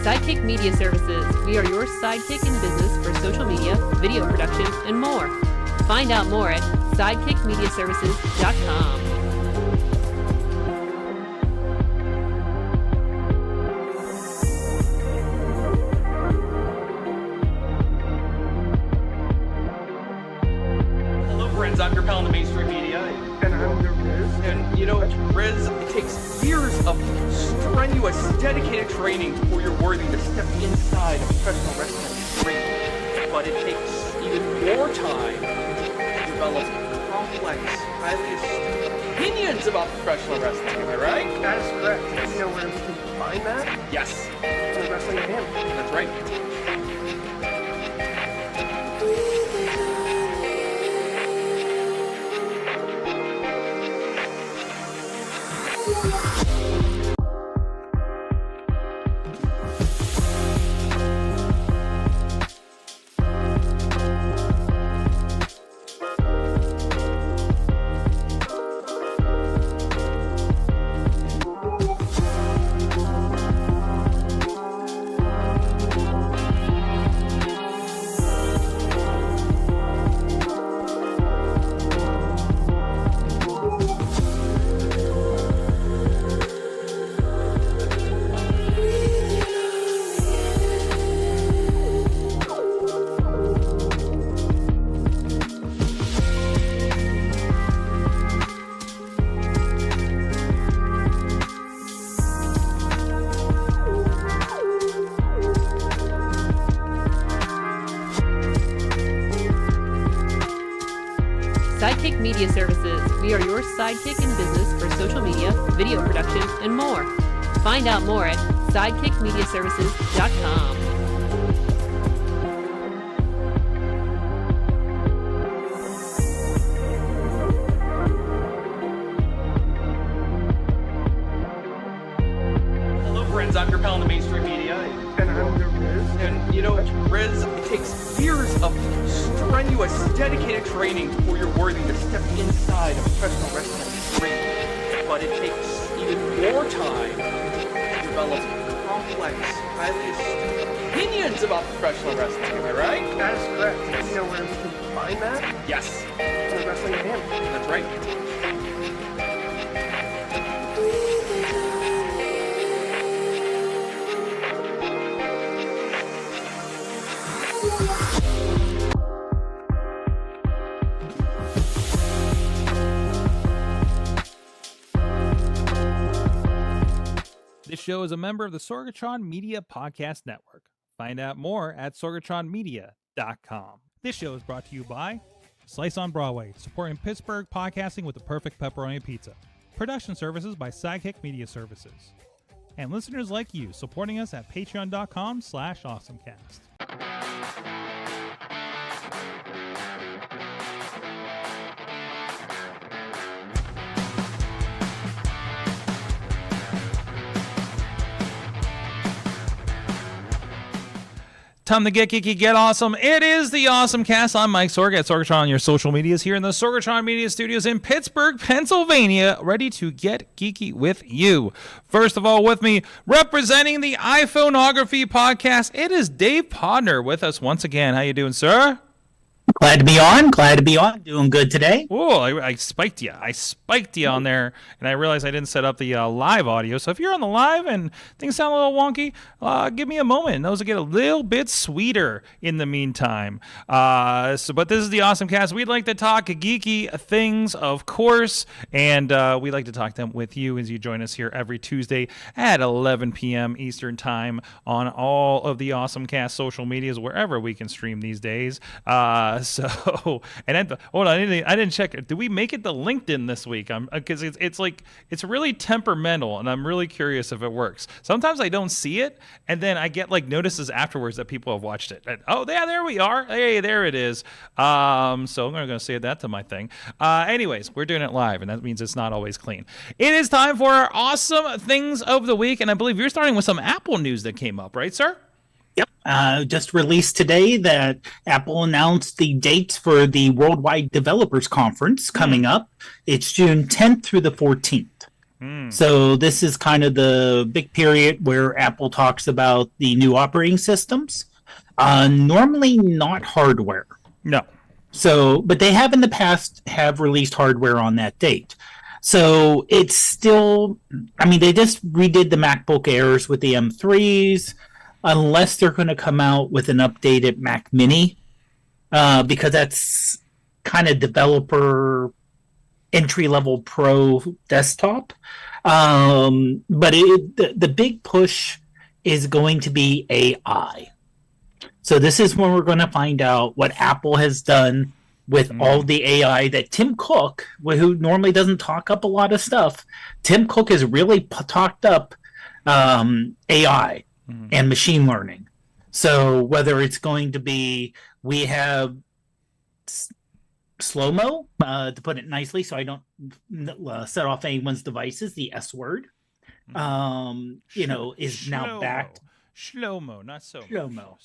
Sidekick Media Services. We are your sidekick in business for social media, video production, and more. Find out more at sidekickmediaservices.com. Hello, friends. I'm your pal in the mainstream media. And I'm the Riz. And you know, Riz, it takes years of strenuous, dedicated training before you're worthy to step inside a professional wrestling ring. But it takes even more time to develop complex, highly astute opinions about professional wrestling. Am I right? That is correct. Do you know where we can find that? Yes. On Wrestling Ham. That's right. Sidekick Media Services. We are your sidekick in business for social media, video production, and more. Find out more at sidekickmediaservices.com. Hello, friends. I'm your pal in the mainstream media. And I'm the Riz. And you know, Riz, it takes years of strenuous, dedicated training before you're worthy to step inside a professional wrestling ring. But it takes even more time to develop complex, highly astute opinions about professional wrestling. Am I right? That is correct. Do you know where we can find that? Yes. On Wrestling Ham. That's right. This show is a member of the Sorgatron Media Podcast Network. Find out more at sorgatronmedia.com. This show is brought to you by Slice on Broadway, supporting Pittsburgh podcasting with the perfect pepperoni pizza. Production services by Sidekick Media Services. And listeners like you, supporting us at patreon.com/AwesomeCast. Time to get geeky, get awesome. It is the AwesomeCast. I'm Mike Sorg at Sorgatron on your social medias here in the Sorgatron Media Studios in Pittsburgh, Pennsylvania, ready to get geeky with you. First of all, with me, representing the iPhoneography podcast, it is Dave Podner with us once again. How you doing, sir? Glad to be on. Doing good today. Oh, I spiked you. I spiked you on there, and I realized I didn't set up the live audio. So if you're on the live and things sound a little wonky, give me a moment. Those will get a little bit sweeter in the meantime. But this is the AwesomeCast. We'd like to talk geeky things, of course, and we'd like to talk them with you as you join us here every Tuesday at 11 p.m. Eastern Time on all of the AwesomeCast social medias, wherever we can stream these days. Hold on, I didn't check. Did we make it to LinkedIn this week? Because it's really temperamental, and I'm really curious if it works. Sometimes I don't see it, and then I get like notices afterwards that people have watched it. And, oh, yeah, there we are. Hey, there it is. So I'm going to say that to my thing. Anyways, we're doing it live, and that means it's not always clean. It is time for our awesome things of the week, and I believe you're starting with some Apple news that came up, right, sir? Yep. Just released today that Apple announced the dates for the Worldwide Developers Conference coming up. It's June 10th through the 14th. So this is kind of the big period where Apple talks about the new operating systems. Normally not hardware. No. So, but they have in the past have released hardware on that date. So it's still, I mean, they just redid the MacBook Airs with the M3s, unless they're going to come out with an updated Mac Mini, because that's kind of developer entry-level pro desktop. But the big push is going to be AI. So this is when we're going to find out what Apple has done with all the AI that Tim Cook, who normally doesn't talk up a lot of stuff, Tim Cook has really talked up AI and machine learning. So whether it's going to be, we have slow-mo, to put it nicely, so I don't set off anyone's devices, the S word, is now backed. Shlomo, not so. Shlomo.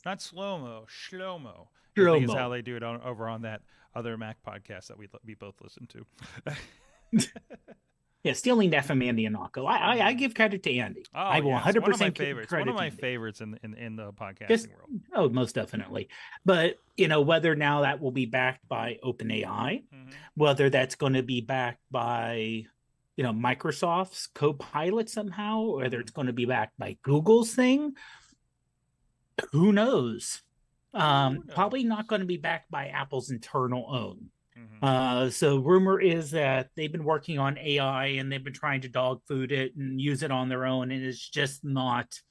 Not slow-mo, shlomo. Shlomo. I think is how they do it over on that other Mac podcast that we both listen to. Yeah, stealing that from Andy and Anako. I give credit to Andy. Oh, I will 100% one of my give favorites. credit One of my to Andy. favorites in the podcasting world. Oh, most definitely. But whether now that will be backed by OpenAI, whether that's going to be backed by Microsoft's Copilot somehow, whether it's going to be backed by Google's thing, who knows? Probably not going to be backed by Apple's internal own. So rumor is that they've been working on AI and they've been trying to dog food it and use it on their own, and it's just not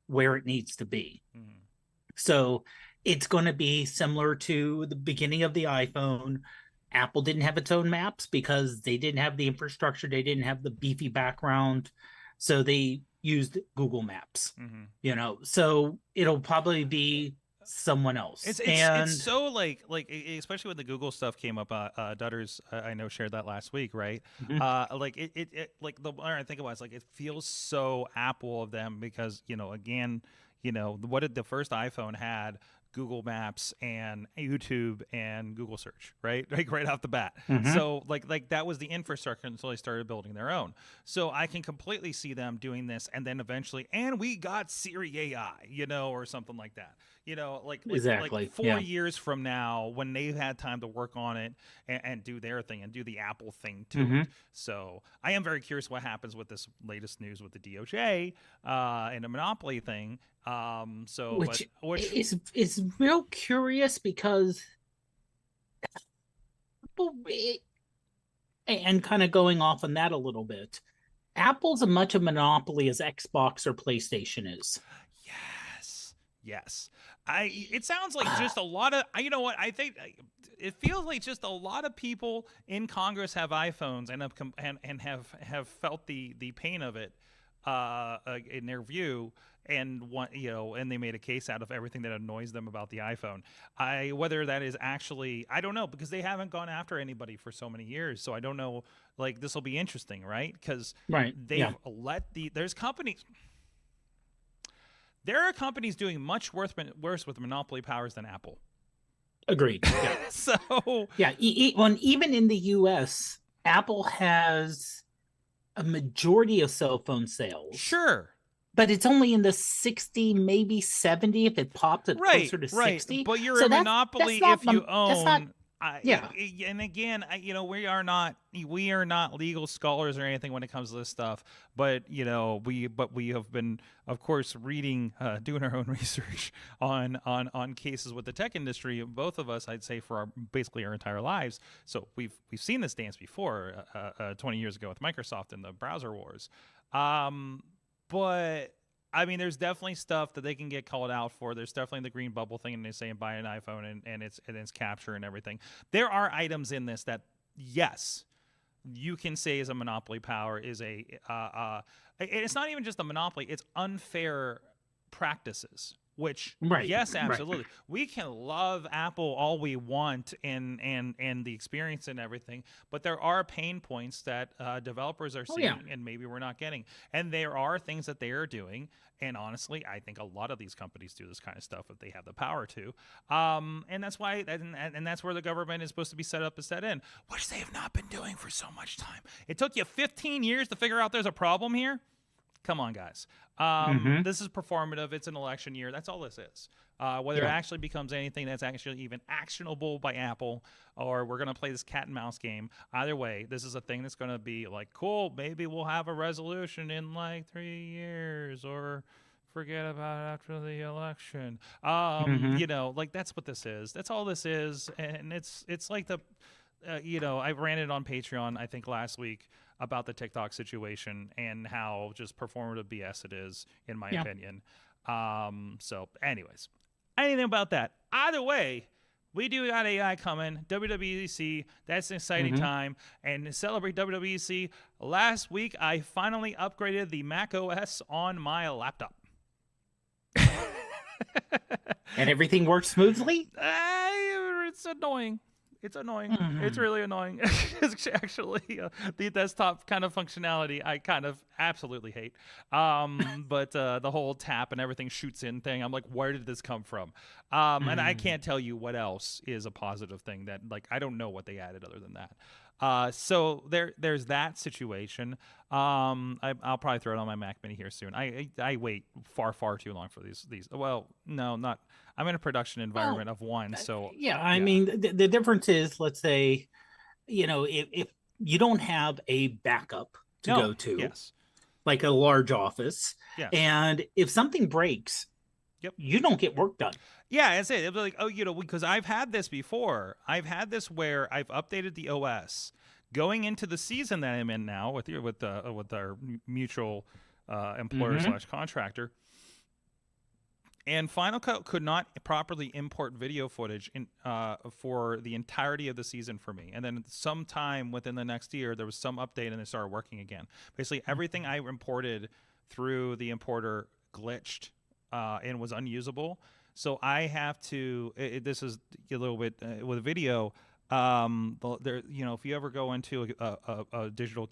where it needs to be. So it's going to be similar to the beginning of the iPhone. Apple didn't have its own maps because they didn't have the infrastructure. They didn't have the beefy background. So they used Google Maps, so it'll probably be someone else. It's so like especially when the Google stuff came up, Dutters I know shared that last week, right? Like it like the more I think about it, it's like it feels so Apple of them because again, what did the first iPhone had? Google Maps and YouTube and Google search, right? Like right off the bat. So like that was the infrastructure until they started building their own. So I can completely see them doing this and then eventually, and we got Siri AI, or something like that. Exactly. Like 4 years from now when they've had time to work on it and do their thing and do the Apple thing to it. So I am very curious what happens with this latest news with the DOJ and the monopoly thing. Which is real curious because and kind of going off on that a little bit, Apple's as much a monopoly as Xbox or PlayStation is. Yes. It sounds like just a lot of, I think it feels like just a lot of people in Congress have iPhones and have felt the pain of it in their view, and and they made a case out of everything that annoys them about the iPhone. Whether that is actually, I don't know, because they haven't gone after anybody for so many years. So I don't know. Like this will be interesting, right? Because they've let there's companies. There are companies doing much worse with monopoly powers than Apple. Agreed. Yeah. So even in the U.S., Apple has a majority of cell phone sales. Sure. But it's only in the 60, maybe 70 if it popped it closer to 60. But you're a monopoly if you own. And again, we are not legal scholars or anything when it comes to this stuff. But we have been, of course, reading, doing our own research on cases with the tech industry. Both of us, I'd say, for basically our entire lives. So we've seen this dance before, 20 years ago with Microsoft and the browser wars. But I mean, there's definitely stuff that they can get called out for. There's definitely the green bubble thing, and they say buy an iPhone and it's capture and everything. There are items in this that, yes, you can say is a monopoly power, is it's not even just a monopoly, it's unfair practices, Which Right, yes, right. absolutely. We can love Apple all we want and the experience and everything, but there are pain points that developers are Oh, seeing yeah. and maybe we're not getting. And there are things that they are doing. And honestly, I think a lot of these companies do this kind of stuff if they have the power to. And that's why, and that's where the government is supposed to be set up to set in, which they have not been doing for so much time. It took you 15 years to figure out there's a problem here. Come on, guys. This is performative. It's an election year. That's all this is. Whether it actually becomes anything that's actually even actionable by Apple, or we're going to play this cat and mouse game, either way, this is a thing that's going to be like, cool, maybe we'll have a resolution in like 3 years, or forget about it after the election. You know, like that's what this is. That's all this is. And it's like the... you know, I ranted on Patreon, I think last week, about the TikTok situation and how just performative BS it is, in my opinion. So, anyways, anything about that. Either way, we do got AI coming. WWDC, that's an exciting time. And to celebrate WWDC, last week I finally upgraded the Mac OS on my laptop. And everything works smoothly? It's annoying. It's annoying. It's really annoying. It's actually the desktop kind of functionality I kind of absolutely hate. But the whole tap and everything shoots in thing, I'm like, where did this come from? And I can't tell you what else is a positive thing that, like, I don't know what they added other than that. So there's that situation. I'll probably throw it on my Mac Mini here soon. I wait far too long for these. Well, no, not. I'm in a production environment of one, so I mean, the difference is, let's say, you know, if you don't have a backup to go to, like a large office, and if something breaks, you don't get work done. Yeah, that's it. It'll be like, oh, you know, because I've had this before. I've had this where I've updated the OS going into the season that I'm in now with our mutual employer / contractor. And Final Cut could not properly import video footage for the entirety of the season for me. And then sometime within the next year, there was some update and it started working again. Basically, everything I imported through the importer glitched and was unusable. So I have to. This is a little bit with video. There, you know, if you ever go into a digital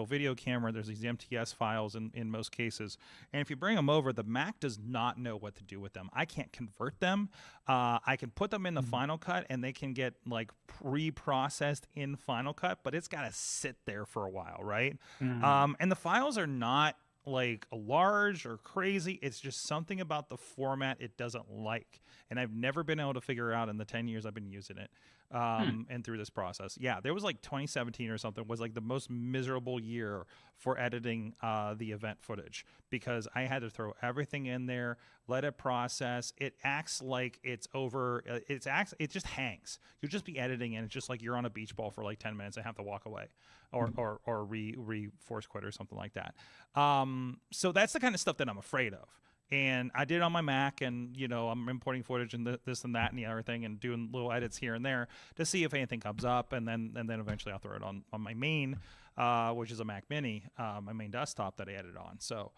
video camera, there's these MTS files in most cases, and if you bring them over, the Mac does not know what to do with them. I can't convert them. I can put them in the Final Cut, and they can get like pre-processed in Final Cut, but it's got to sit there for a while, right? And the files are not like large or crazy. It's just something about the format it doesn't like, and I've never been able to figure out in the 10 years I've been using it. And through this process, there was like 2017 or something was like the most miserable year for editing the event footage, because I had to throw everything in there, let it process. It acts like it's over. It just hangs. You'll just be editing, and it's just like you're on a beach ball for like 10 minutes and have to walk away, or force quit or something like that. So that's the kind of stuff that I'm afraid of. And I did it on my Mac, and, you know, I'm importing footage and this and that and the other thing, and doing little edits here and there to see if anything comes up, and then eventually I'll throw it on my main, which is a Mac Mini, my main desktop that I edit on. So,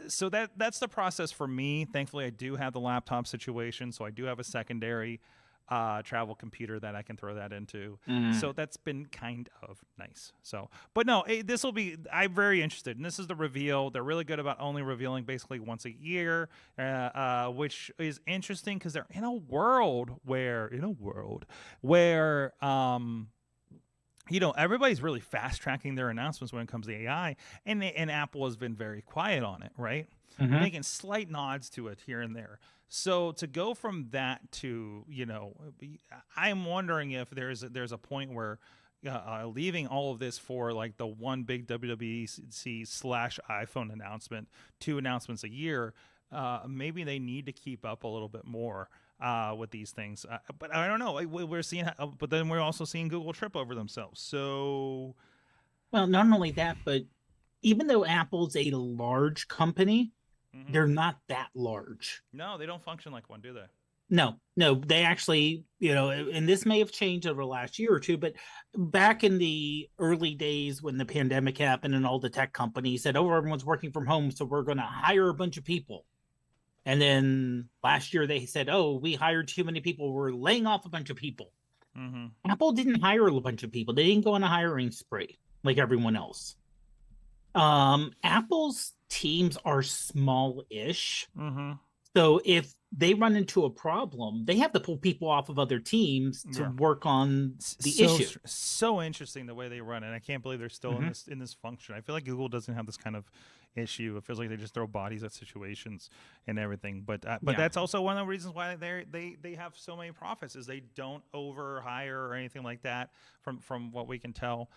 so that's the process for me. Thankfully, I do have the laptop situation, so I do have a secondary travel computer that I can throw that into. So that's been kind of nice. So, but no, this will be, I'm very interested. And this is the reveal. They're really good about only revealing basically once a year, which is interesting because they're in a world where, you know, everybody's really fast tracking their announcements when it comes to AI, and Apple has been very quiet on it, right? Making slight nods to it here and there. So to go from that to, you know, I'm wondering if there's a point where leaving all of this for like the one big WWDC / iPhone announcement, 2 announcements a year, maybe they need to keep up a little bit more with these things. But I don't know. We're seeing, but then we're also seeing Google trip over themselves. So, well, not only that, but even though Apple's a large company, they're not that large. No, they don't function like one, do they? No, they actually, you know, and this may have changed over the last year or two, but back in the early days when the pandemic happened and all the tech companies said, oh, everyone's working from home, so we're going to hire a bunch of people. And then last year they said, "Oh, we hired too many people. We're laying off a bunch of people." Mm-hmm. Apple didn't hire a bunch of people. They didn't go on a hiring spree like everyone else. Apple's teams are small-ish. Mm-hmm. So if they run into a problem, they have to pull people off of other teams to work on the issue. So interesting the way they run it. I can't believe they're still in this function. I feel like Google doesn't have this kind of issue. It feels like they just throw bodies at situations and everything. But that's also one of the reasons why they have so many profits is they don't over hire or anything like that. From what we can tell.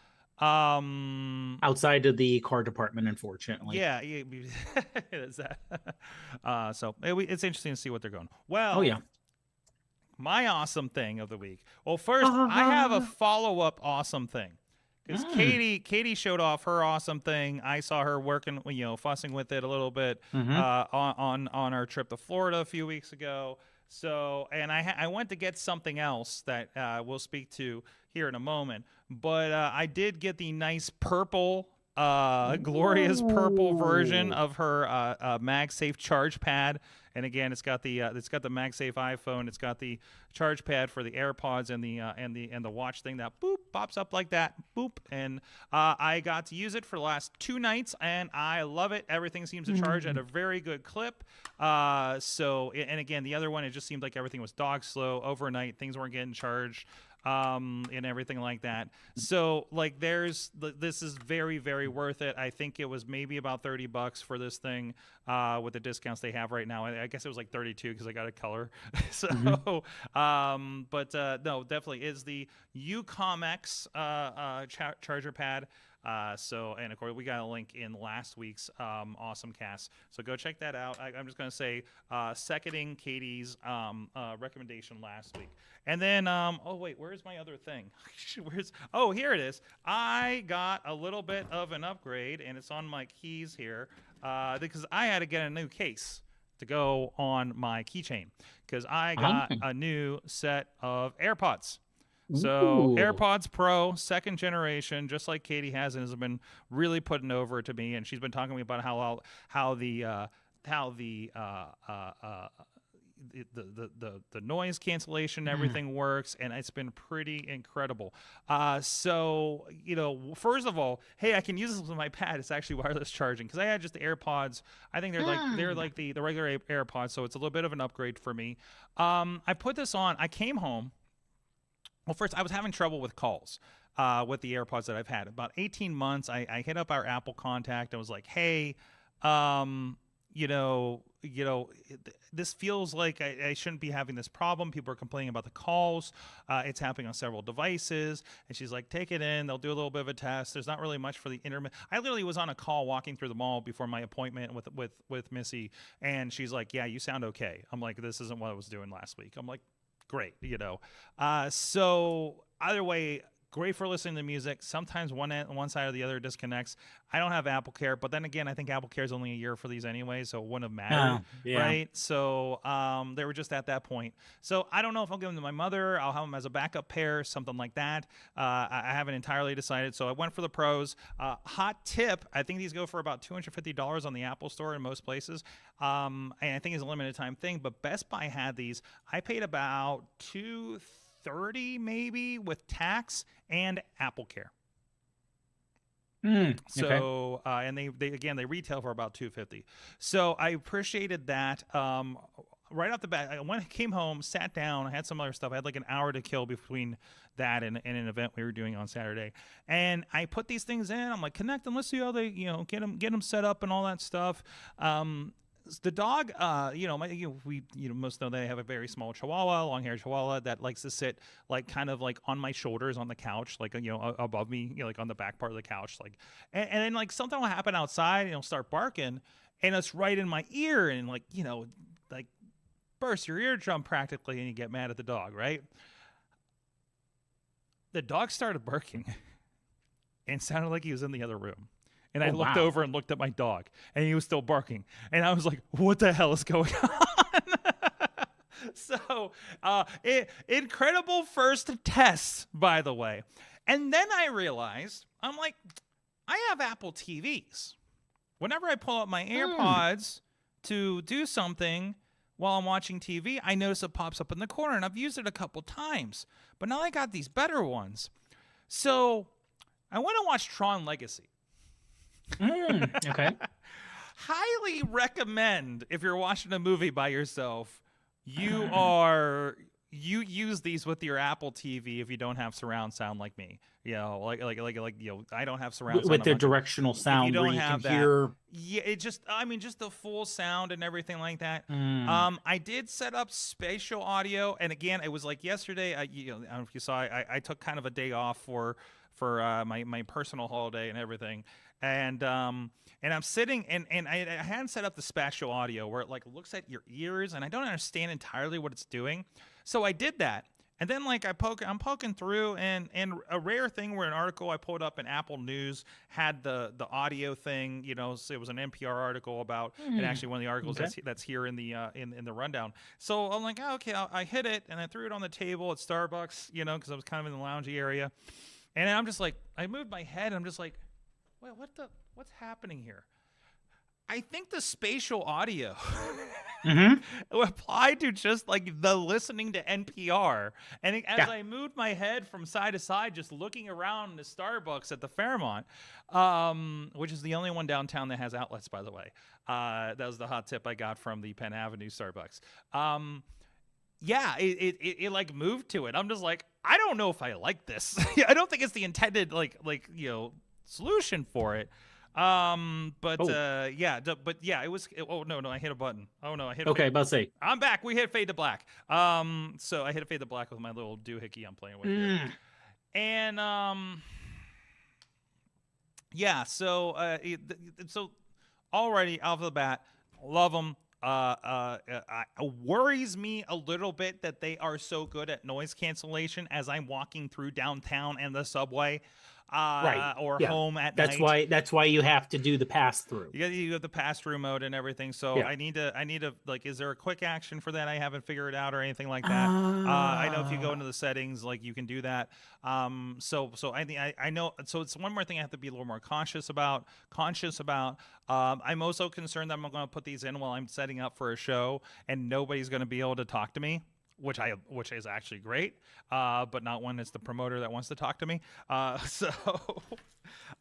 Outside of the car department, unfortunately. Yeah, it's that. So it's interesting to see what they're going. Well, oh yeah. My awesome thing of the week. Well, first I have a follow-up awesome thing because Katie showed off her awesome thing. I saw her working, fussing with it a little bit on our trip to Florida a few weeks ago. So, and I went to get something else that we'll speak to here in a moment. But I did get the nice purple, glorious purple version of her MagSafe charge pad. And again, it's got the MagSafe iPhone. It's got the charge pad for the AirPods and the watch thing that boop pops up like that. Boop, and I got to use it for the last 2 nights, and I love it. Everything seems to charge at a very good clip. So, and again, the other one, it just seemed like everything was dog slow overnight. Things weren't getting charged. And everything like that. So like this is very, very worth it. I think it was maybe about $30 for this thing with the discounts they have right now. I guess it was like 32 because I got a color. So, no, definitely is the UComX charger pad. So, and of course, we got a link in last week's AwesomeCast. So go check that out. I'm just going to say, seconding Katie's recommendation last week. And then, oh, wait, where's my other thing? Here it is. I got a little bit of an upgrade, and it's on my keys here because I had to get a new case to go on my keychain because I got a new set of AirPods. So AirPods Pro, 2nd generation, just like Katie has and has been really putting over to me, and she's been talking to me about how the noise cancellation, everything works, and it's been pretty incredible. So first of all, hey, I can use this with my pad. It's actually wireless charging because I had just the AirPods. I think they're like the regular AirPods, so it's a little bit of an upgrade for me. I put this on. I came home. Well, first, I was having trouble with calls with the AirPods that I've had. About 18 months, I hit up our Apple contact. I was like, hey, this feels like I shouldn't be having this problem. People are complaining about the calls. It's happening on several devices. And she's like, take it in. They'll do a little bit of a test. There's not really much for the intermittent. I literally was on a call walking through the mall before my appointment with Missy. And she's like, yeah, you sound okay. I'm like, this isn't what I was doing last week. I'm like, great, so either way, great for listening to music. Sometimes one side or the other disconnects. I don't have Apple Care, but then again, I think Apple Care is only a year for these anyway, so it wouldn't have mattered, right? So they were just at that point. So I don't know if I'll give them to my mother. I'll have them as a backup pair, something like that. I haven't entirely decided, so I went for the Pros. Hot tip, I think these go for about $250 on the Apple Store in most places, and I think it's a limited time thing, but Best Buy had these. I paid about $230 maybe with tax and Apple Care. So and they retail for about $250. So I appreciated that. Right off the bat, I came home, sat down, I had some other stuff. I had like an hour to kill between that and an event we were doing on Saturday. And I put these things in. I'm like, connect them. Let's see how they, get them set up and all that stuff. The dog, we most know they have a very small Chihuahua, long-haired Chihuahua that likes to sit like kind of like on my shoulders on the couch, like above me, like on the back part of the couch, like, and then like something will happen outside and he'll start barking, and it's right in my ear, and like like burst your eardrum practically, and you get mad at the dog, right? The dog started barking, and sounded like he was in the other room. And I looked over and looked at my dog, and he was still barking. And I was like, what the hell is going on? So, incredible first test, by the way. And then I realized, I'm like, I have Apple TVs. Whenever I pull up my AirPods, to do something while I'm watching TV, I notice it pops up in the corner, and I've used it a couple times. But now I got these better ones. So I went and watched Tron Legacy. Okay. Highly recommend, if you're watching a movie by yourself, you use these with your Apple TV if you don't have surround sound like me. You know, like I don't have surround sound With the on my- directional sound where you can hear. Yeah, just the full sound and everything like that. Mm. I did set up spatial audio, and again, it was like yesterday. I don't know if you saw, I took kind of a day off for my personal holiday and everything, and I'm sitting and I hadn't set up the spatial audio where it like looks at your ears, and I don't understand entirely what it's doing. So I did that. And then like I'm poking through, and a rare thing where an article I pulled up in Apple News had the audio thing, you know, so it was an NPR article about, and actually one of the articles that's here in the rundown. So I'm like, oh, okay, I hit it, and I threw it on the table at Starbucks, you know, because I was kind of in the loungy area, and I'm just like, I moved my head, and I'm just like, wait, what's happening here? I think the spatial audio applied to just like the listening to NPR. And as I moved my head from side to side, just looking around the Starbucks at the Fairmont, which is the only one downtown that has outlets, by the way. That was the hot tip I got from the Penn Avenue Starbucks. It like moved to it. I'm just like, I don't know if I like this. I don't think it's the intended solution for it. It was. Oh no, I hit a button. Oh no, I hit. Okay, about to say. I'm back. We hit fade to black. So I hit a fade to black with my little doohickey I'm playing with here. And so already off the bat, love them. Worries me a little bit that they are so good at noise cancellation as I'm walking through downtown and the subway. Home at night. That's why you have to do the pass through. You have the pass through mode and everything. So I need to like, is there a quick action for that? I haven't figured it out or anything like that. I know if you go into the settings, like you can do that. So I think I know. So it's one more thing I have to be a little more conscious about. I'm also concerned that I'm going to put these in while I'm setting up for a show and nobody's going to be able to talk to me. Which is actually great, but not when it's the promoter that wants to talk to me.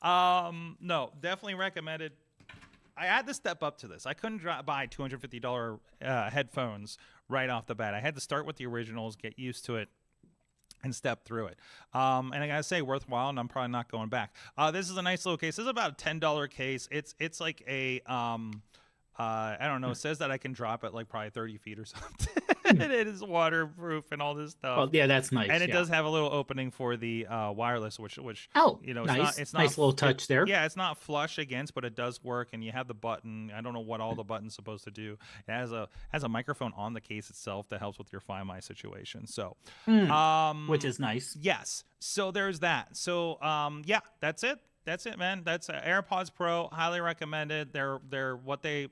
No, definitely recommended. I had to step up to this. I couldn't buy $250 headphones right off the bat. I had to start with the originals, get used to it, and step through it. And I gotta say, worthwhile, and I'm probably not going back. This is a nice little case. This is about a $10 case. It's like a I don't know. It says that I can drop it like probably 30 feet or something. And it is waterproof and all this stuff. Well, yeah, that's nice. And it does have a little opening for the wireless, which you know, nice. It's not Nice little touch there. Yeah, it's not flush against, but it does work. And you have the button. I don't know what all the button's supposed to do. It has a microphone on the case itself that helps with your Find My situation. So, which is nice. Yes. So there's that. So that's it. That's it, man. That's AirPods Pro. Highly recommended. They're what they.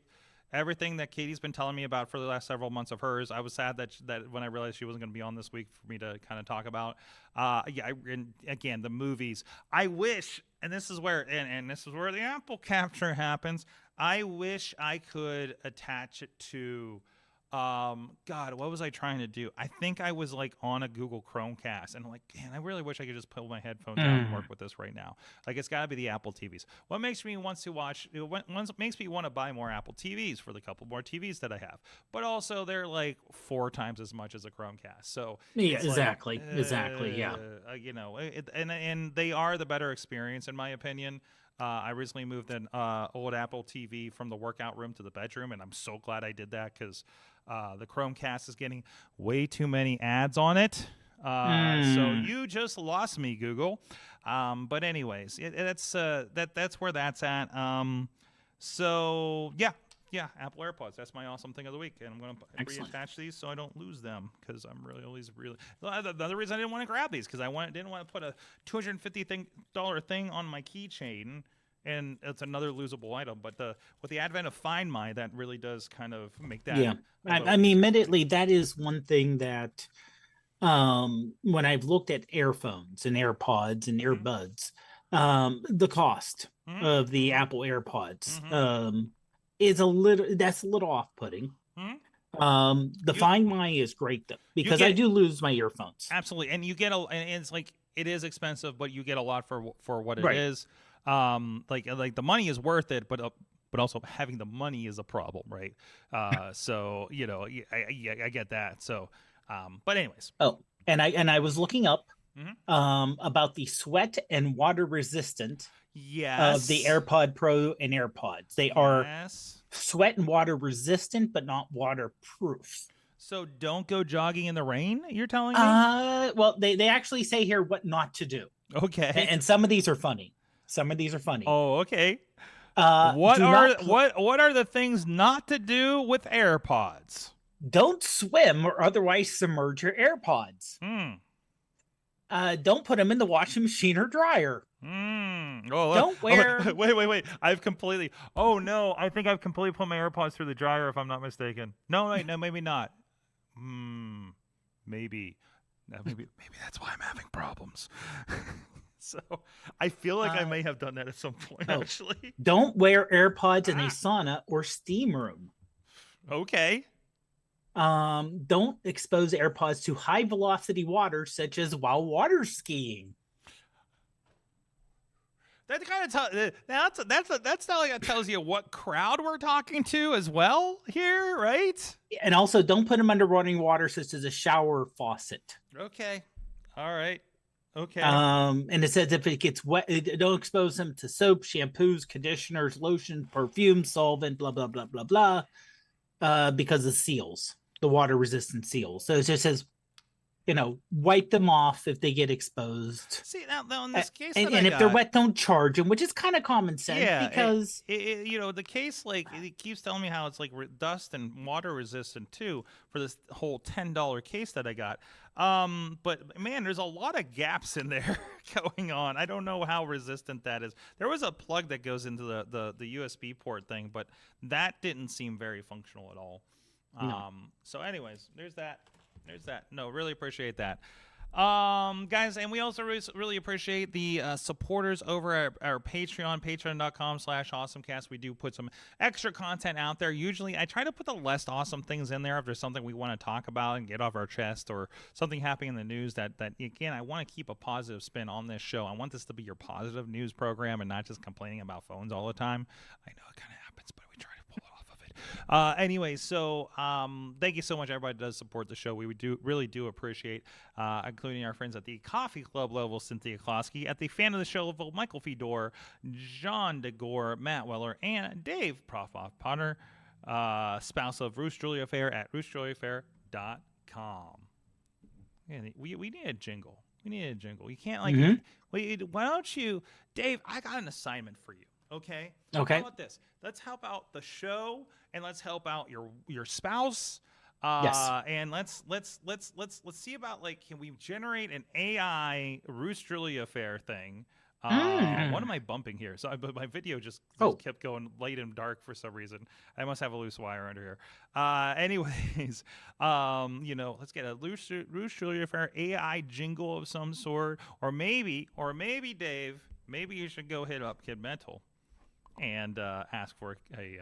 Everything that Katie's been telling me about for the last several months of hers. I was sad that when I realized she wasn't going to be on this week for me to kind of talk about. And again, the movies. I wish, and this is where the Apple capture happens. I wish I could attach it to. God, what was I trying to do? I think I was like on a Google Chromecast, and I'm like, man, I really wish I could just pull my headphones out and work with this right now. Like, it's got to be the Apple TVs. What makes me want to watch? What makes me want to buy more Apple TVs for the couple more TVs that I have? But also, they're like 4 times as much as a Chromecast. So yeah, exactly. Yeah. You know, and they are the better experience in my opinion. I recently moved an old Apple TV from the workout room to the bedroom, and I'm so glad I did that because the Chromecast is getting way too many ads on it. So you just lost me, Google. But anyways, that's where that's at. So yeah, Apple AirPods. That's my awesome thing of the week, and I'm going to reattach these so I don't lose them because I'm really always really. The other reason I didn't want to grab these because I didn't want to put a $250 thing on my keychain, and it's another losable item. But with the advent of Find My, that really does kind of make that. Yeah, I mean, admittedly, that is one thing that when I've looked at earphones and AirPods and earbuds, the cost of the Apple AirPods. is a little off-putting. The You- Find My is great though, because I do lose my earphones. Absolutely, and you get and it's like it is expensive, but you get a lot for what it Right. is. Like the money is worth it, but also having the money is a problem, right? So I get that. So, but anyways, Oh, and I was looking up Mhm. about the sweat and water resistant yes, of the AirPod Pro and AirPods. They are yes. sweat and water resistant, but not waterproof. So don't go jogging in the rain. You're telling me? Well, they actually say here what not to do, Okay. and some of these are funny. Some of these are funny. Oh, okay. What What are the things not to do with AirPods? Don't swim or otherwise submerge your AirPods. Don't put them in the washing machine or dryer. Oh, Don't wear. Oh, wait. I've completely. Oh no, I think I've completely put my AirPods through the dryer. If I'm not mistaken. No, wait, no, maybe not. Maybe. No, maybe that's why I'm having problems. So I feel like I may have done that at some point. Actually, don't wear AirPods in a sauna or steam room. Okay. Don't expose AirPods to high velocity water, such as while water skiing. That kind of that's not like that tells you what crowd we're talking to as well here, right? And also, don't put them under running water, such as a shower faucet. Okay. All right. Okay. And it says if it gets wet, don't expose them to soap, shampoos, conditioners, lotion, perfume, solvent, blah blah blah blah blah, because of seals, the water resistant seals. So it just says, wipe them off if they get exposed. See, now in this case, and if they're wet, don't charge them, which is kind of common sense. Yeah, because the case, like, it keeps telling me how it's like dust and water resistant too for this whole $10 case that I got. But man, there's a lot of gaps in there going on. I don't know how resistant that is. There was a plug that goes into the USB port thing, but that didn't seem very functional at all. No. So anyways, there's that. No, really appreciate that. Guys, and we also really appreciate the supporters over at our Patreon, patreon.com/awesomecast. We do put some extra content out there. Usually I try to put the less awesome things in there if there's something we want to talk about and get off our chest, or something happening in the news that again, I want to keep a positive spin on this show. I want this to be your positive news program and not just complaining about phones all the time. I know it kind of happens, but we try to pull it off of it. Anyway, so thank you so much, everybody that does support the show. We really do appreciate, including our friends at the Coffee Club level, Cynthia Klosky, at the Fan of the Show level, Michael Fedor, John DeGore, Matt Weller, and Dave Profoff Potter, spouse of Ruth Julia Fair at ruthjuliafair.com. Yeah, we need a jingle. You can't why don't you, Dave? I got an assignment for you. Okay. Okay. How about this? Let's help out the show, and let's help out your spouse. Yes. And let's see about, like, can we generate an AI Ruth Julia Fair thing? What am I bumping here? So my video just kept going light and dark for some reason. I must have a loose wire under here. Anyways, let's get a Ruth Julia Fair AI jingle of some sort, or maybe Dave, maybe you should go hit up Kid Mental and ask for a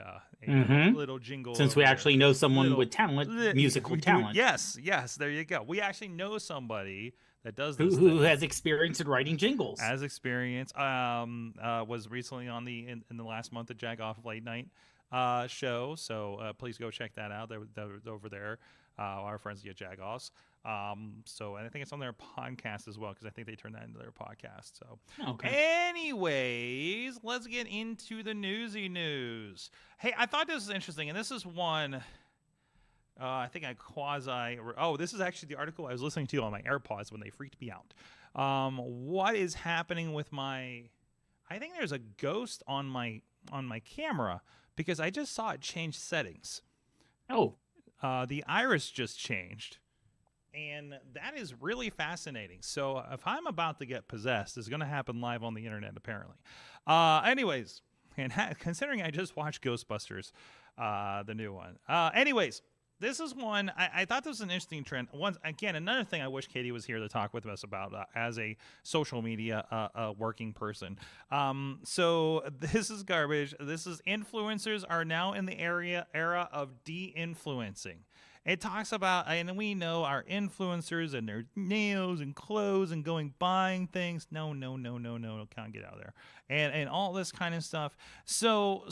little jingle. Since we actually know someone with talent, musical talent. Yes, there you go. We actually know somebody that does this. Who has experience in writing jingles. Has experience. Was recently on in the last month of Jagoff Late Night show. So please go check that out. They're over there. Our friends at Jagoffs. So, and I think it's on their podcast as well, because I think they turned that into their podcast. So, anyways, let's get into the newsy news. Hey, I thought this was interesting, and this is one. I think this is actually the article I was listening to on my AirPods when they freaked me out. What is happening with I think there's a ghost on my camera, because I just saw it change settings. The iris just changed. And that is really fascinating. So if I'm about to get possessed, it's going to happen live on the internet, apparently. Anyways, and considering I just watched Ghostbusters, the new one. Anyways, This is one I thought this was an interesting trend. Once again, another thing I wish Katie was here to talk with us about as a social media working person. So this is garbage. This is influencers are now in the era of de-influencing. It talks about, and we know our influencers and their nails and clothes and going buying things. No, can't get out of there. And all this kind of stuff. So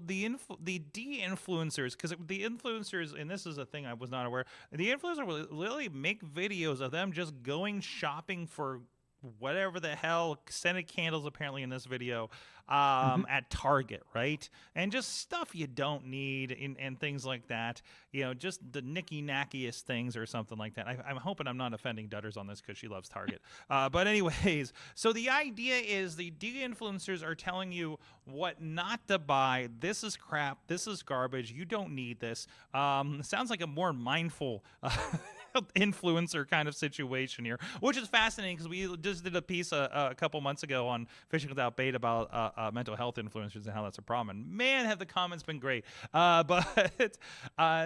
the de-influencers, because the influencers, and this is a thing I was not aware, the influencers will literally make videos of them just going shopping for whatever the hell, scented candles apparently in this video, at Target, right? And just stuff you don't need and things like that. Just the knicky-knackiest things or something like that. I'm hoping I'm not offending Dutters on this because she loves Target. But anyways, so the idea is the de-influencers are telling you what not to buy. This is crap. This is garbage. You don't need this. Sounds like a more mindful influencer kind of situation here, which is fascinating because we just did a piece a couple months ago on Fishing Without Bait about mental health influencers and how that's a problem. And man, have the comments been great.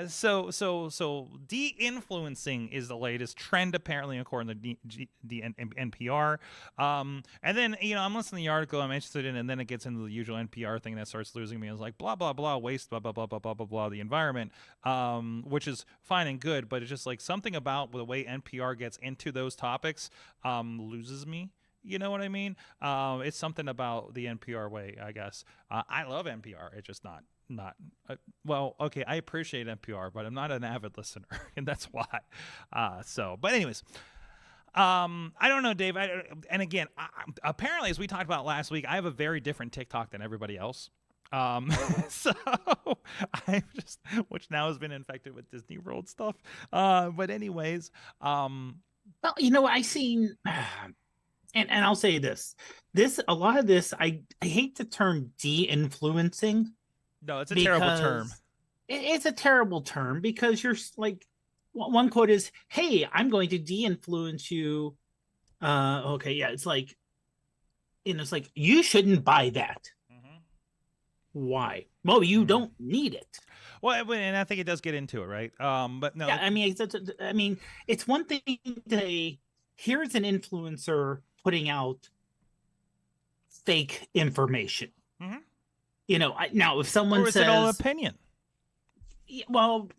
So de-influencing is the latest trend apparently according to the NPR. And then I'm listening to the article I'm interested in, and then it gets into the usual NPR thing that starts losing me. It's like blah blah blah waste blah blah blah blah blah blah blah the environment, which is fine and good, but it's just like something about the way NPR gets into those topics loses me. You know what I mean? It's something about the NPR way, I guess. I love NPR. It's just not well, okay, I appreciate NPR, but I'm not an avid listener, and that's why. But anyways, I don't know, Dave. And again, apparently, as we talked about last week, I have a very different TikTok than everybody else. So I'm just, which now has been infected with Disney World stuff. But anyways, well, I seen, and I'll say this, a lot of this, I hate the term de-influencing. No, it's a terrible term. It's a terrible term because you're like, one quote is, "Hey, I'm going to de-influence you." Okay, yeah, it's like, it's like you shouldn't buy that. Why? Well, you don't need it. Well, and I think it does get into it, right? But no. Yeah, I mean, it's one thing to say, here's an influencer putting out fake information. Now if someone or is says, it all opinion? Well,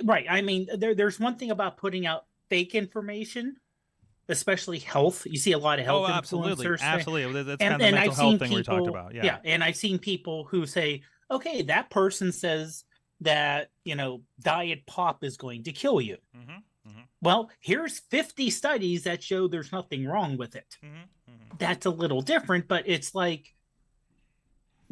right. I mean, there's one thing about putting out fake information, especially health. You see a lot of health influencers. Absolutely. That's kind of the mental health thing we talked about. Yeah. And I've seen people who say, okay, that person says that, diet pop is going to kill you. Well, here's 50 studies that show there's nothing wrong with it. That's a little different, but it's like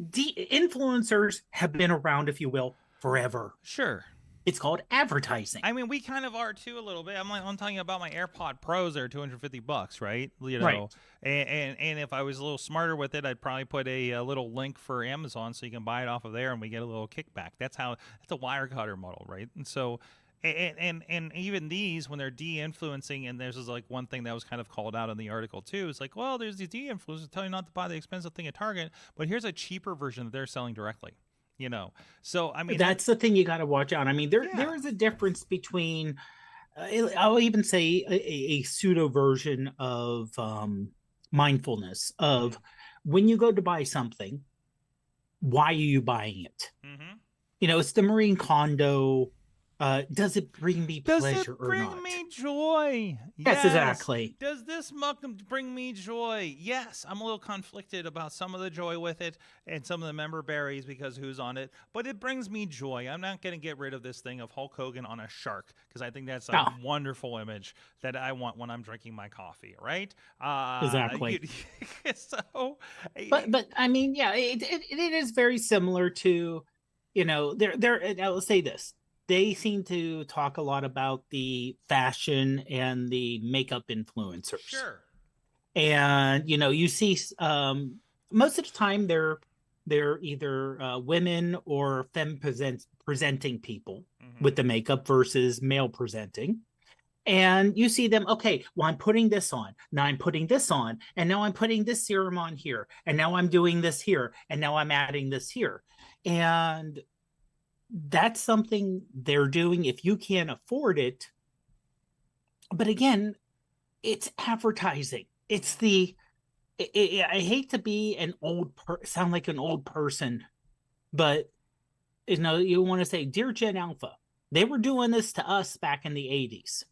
influencers have been around, if you will, forever. Sure. It's called advertising. I mean, we kind of are too a little bit. I'm talking about my AirPod Pros. They're $250, right? Right. And if I was a little smarter with it, I'd probably put a little link for Amazon so you can buy it off of there, and we get a little kickback. That's a wire cutter model, right? And so, and even these, when they're de-influencing, and there's like one thing that was kind of called out in the article too. It's like, well, there's these de-influencers telling you not to buy the expensive thing at Target, but here's a cheaper version that they're selling directly. So I mean, that's the thing you got to watch out. I mean, there is a difference between, I'll even say a pseudo version of mindfulness of when you go to buy something, why are you buying it? It's the Marine Kondo. Does it bring me pleasure or not? Does it bring me joy? Yes, exactly. Does this mug bring me joy? Yes. I'm a little conflicted about some of the joy with it and some of the member berries because who's on it, but it brings me joy. I'm not going to get rid of this thing of Hulk Hogan on a shark because I think that's a wonderful image that I want when I'm drinking my coffee, right? Exactly. But I mean, yeah, it is very similar to, I'll say this. They seem to talk a lot about the fashion and the makeup influencers. Sure. And, you see most of the time they're either women or femme presenting people with the makeup versus male presenting. And you see them, okay, well, I'm putting this on. Now I'm putting this on. And now I'm putting this serum on here. And now I'm doing this here. And now I'm adding this here. And that's something they're doing if you can't afford it. But again, it's advertising. It's I hate to be sound like an old person, but you want to say, dear Gen Alpha, they were doing this to us back in the 80s.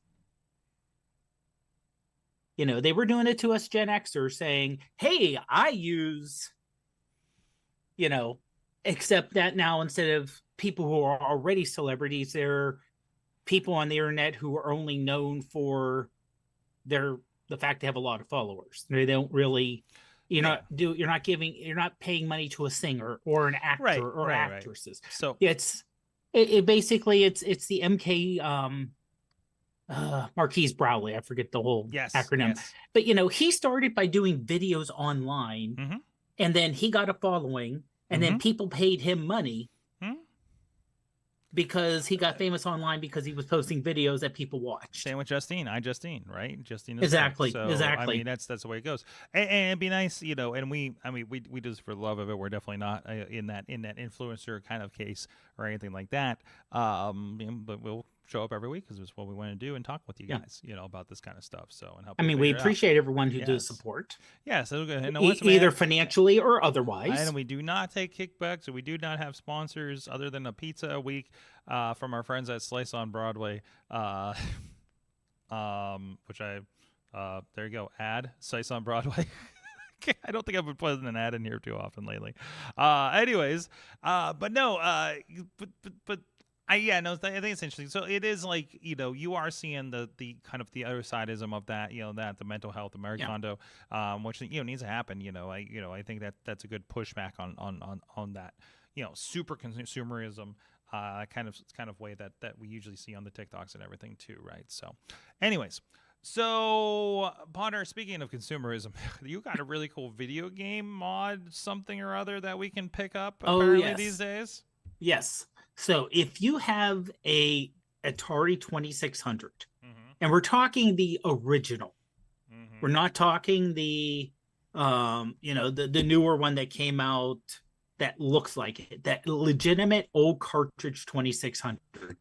They were doing it to us Gen Xers, saying, hey, I use, except that now instead of people who are already celebrities, they're people on the internet who are only known for the fact they have a lot of followers. They don't really, you're not paying money to a singer or an actor or actresses. Right. So it's basically it's the MK Marquise Browley. I forget the whole acronym. Yes. But he started by doing videos online, and then he got a following, and then people paid him money because he got famous online because he was posting videos that people watched. Same with Justine, right? Justine. Exactly. I mean, that's the way it goes. And it'd be nice, and we do this for the love of it. We're definitely not in that influencer kind of case or anything like that. But we'll show up every week because it's what we want to do and talk with you guys, about this kind of stuff. So, and help. We appreciate everyone who does support. Yes, either financially or otherwise. And we do not take kickbacks, or we do not have sponsors other than a pizza a week from our friends at Slice on Broadway, which there you go, ad Slice on Broadway. I don't think I've been putting an ad in here too often lately. Anyways, but no, I think it's interesting. So it is like, you are seeing the kind of the other sideism of that, that the mental health Americano, which needs to happen. I think that's a good pushback on that, super consumerism kind of way that we usually see on the TikToks and everything too, right? So, anyways. So, Potter, speaking of consumerism, you got a really cool video game mod, something or other that we can pick up apparently these days? Yes. So if you have a Atari 2600, and we're talking the original, we're not talking the the newer one that came out that looks like it, that legitimate old cartridge 2600,